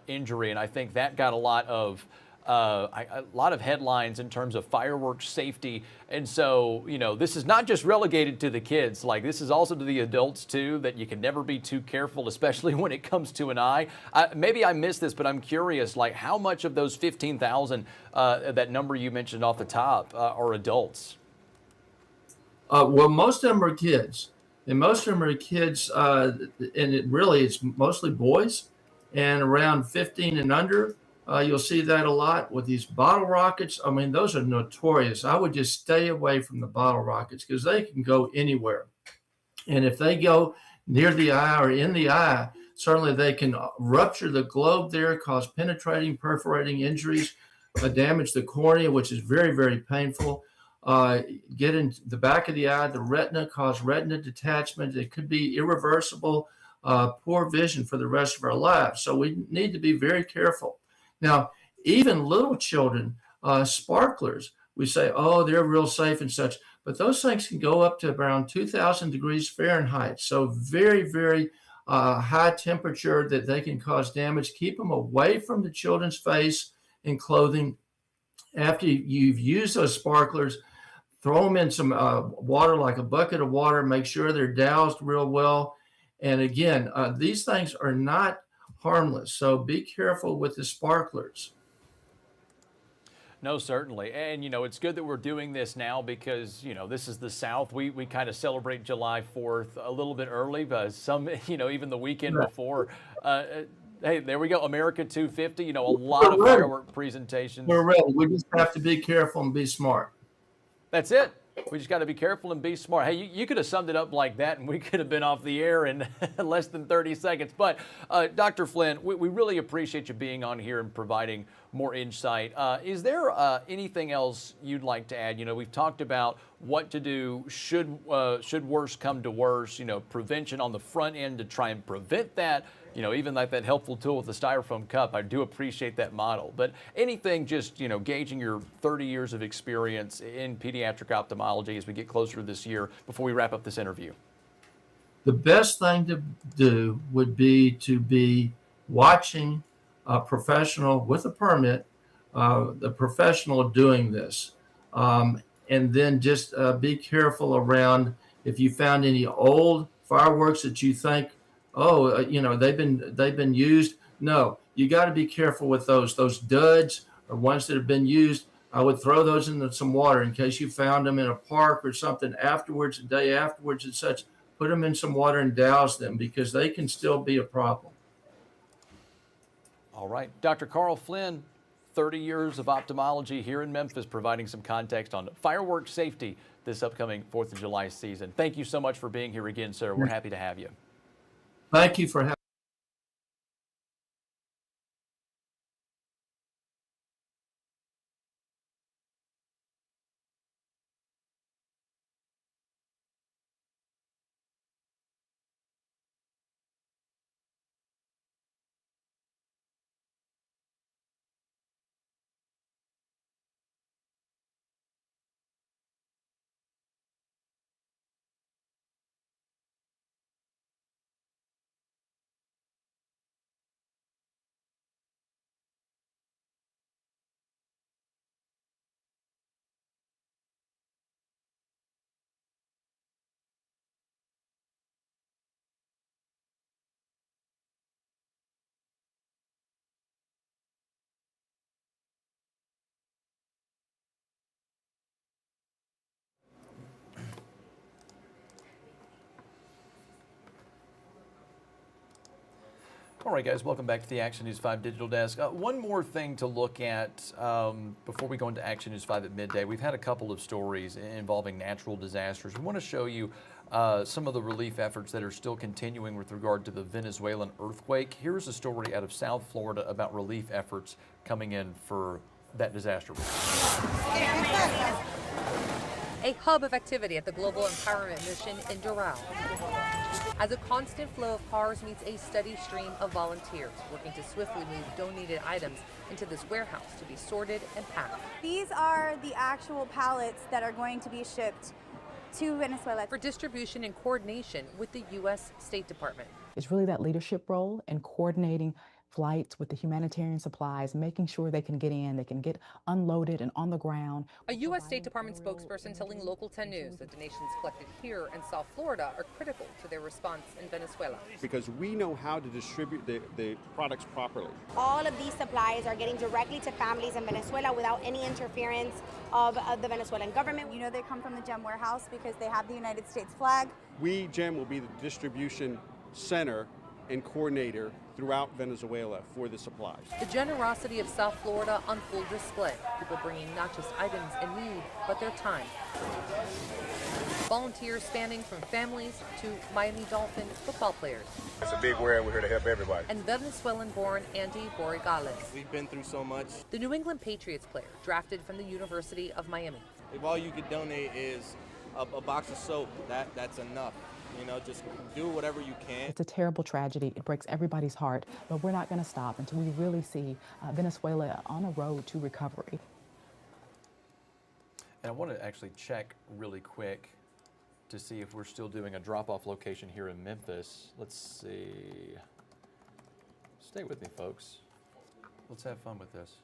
injury, and I think that got a lot of headlines in terms of fireworks safety. And so, you know, this is not just relegated to the kids. Like, this is also to the adults too, that you can never be too careful, especially when it comes to an eye. Maybe I missed this, but I'm curious, like, how much of those 15,000, that number you mentioned off the top, are adults? Well, most of them are kids, and most of them are kids, and it's mostly boys, and around 15 and under. You'll see that a lot with these bottle rockets. I mean, those are notorious. I would just stay away from the bottle rockets because they can go anywhere. And if they go near the eye or in the eye, certainly they can rupture the globe there, cause penetrating, perforating injuries, damage the cornea, which is very, very painful. Get in the back of the eye, the retina, cause retina detachment. It could be irreversible, poor vision for the rest of our lives. So we need to be very careful. Now, even little children, sparklers, we say, oh, they're real safe and such, but those things can go up to around 2,000 degrees Fahrenheit. So very, very high temperature that they can cause damage. Keep them away from the children's face and clothing. After you've used those sparklers, throw them in some water, like a bucket of water. Make sure they're doused real well. And again, these things are not harmless. So be careful with the sparklers. No, certainly. And, you know, it's good that we're doing this now because, you know, this is the South. We kind of celebrate July 4th a little bit early, but some, you know, even the weekend before. Hey, there we go. America 250. You know, a lot of We're ready. firework presentations. We're ready. We just have to be careful and be smart. That's it. We just got to be careful and be smart. Hey, you could have summed it up like that, and we could have been off the air in less than 30 seconds. But Dr. Flynn, we really appreciate you being on here and providing more insight. Is there anything else you'd like to add? You know, we've talked about what to do should worse come to worse. You know, prevention on the front end to try and prevent that. You know, even like that helpful tool with the styrofoam cup, I do appreciate that model. But anything just, you know, gauging your 30 years of experience in pediatric ophthalmology as we get closer to this year before we wrap up this interview. The best thing to do would be to be watching a professional with a permit, the professional doing this. And then just be careful around if you found any old fireworks that you think, you know, they've been used. No, you got to be careful with those. Those duds or ones that have been used. I would throw those into some water in case you found them in a park or something afterwards, a day afterwards and such. Put them in some water and douse them because they can still be a problem. All right, Dr. Carl Flynn, 30 years of ophthalmology here in Memphis, providing some context on fireworks safety this upcoming 4th of July season. Thank you so much for being here again, sir. We're happy to have you. Thank you for having. All right, guys, welcome back to the Action News 5 Digital Desk. One more thing to look at before we go into Action News 5 at midday. We've had a couple of stories involving natural disasters. We want to show you some of the relief efforts that are still continuing with regard to the Venezuelan earthquake. Here's a story out of South Florida about relief efforts coming in for that disaster. A hub of activity at the Global Empowerment Mission in Doral, as a constant flow of cars meets a steady stream of volunteers working to swiftly move donated items into this warehouse to be sorted and packed. These are the actual pallets that are going to be shipped to Venezuela for distribution in coordination with the U.S. State Department. It's really that leadership role in coordinating flights with the humanitarian supplies, making sure they can get in, they can get unloaded and on the ground. A U.S. State Department spokesperson telling Local 10 News that donations collected here in South Florida are critical to their response in Venezuela. Because we know how to distribute the products properly. All of these supplies are getting directly to families in Venezuela without any interference of the Venezuelan government. You know they come from the GEM warehouse because they have the United States flag. We, GEM, will be the distribution center and coordinator throughout Venezuela for the supplies. The generosity of South Florida on full display. People bringing not just items in need, but their time. Volunteers spanning from families to Miami Dolphin football players. It's a big word. We're here to help everybody. And Venezuelan-born Andy Borregales. We've been through so much. The New England Patriots player, drafted from the University of Miami. If all you could donate is a box of soap, that's enough. You know, just do whatever you can. It's a terrible tragedy. It breaks everybody's heart, but we're not going to stop until we really see Venezuela on a road to recovery. And I want to actually check really quick to see if we're still doing a drop-off location here in Memphis. Let's see. Stay with me, folks. Let's have fun with this.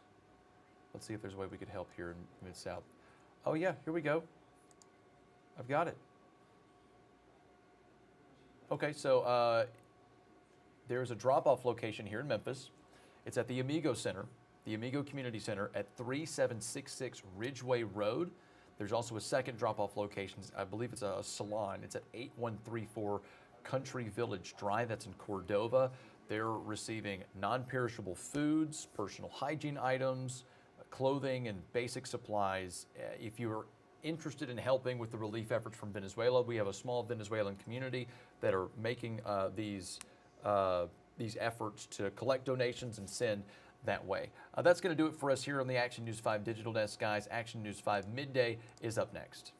Let's see if there's a way we could help here in Mid-South. Oh yeah, here we go. I've got it. Okay, so there's a drop-off location here in Memphis. It's at the Amigo Center, the Amigo Community Center at 3766 Ridgeway Road. There's also a second drop-off location. I believe it's a salon. It's at 8134 Country Village Drive. That's in Cordova. They're receiving non-perishable foods, personal hygiene items, clothing, and basic supplies. If you're interested in helping with the relief efforts from Venezuela, we have a small Venezuelan community that are making these efforts to collect donations and send that way. That's going to do it for us here on the Action News 5 Digital Desk, guys. Action News 5 Midday is up next.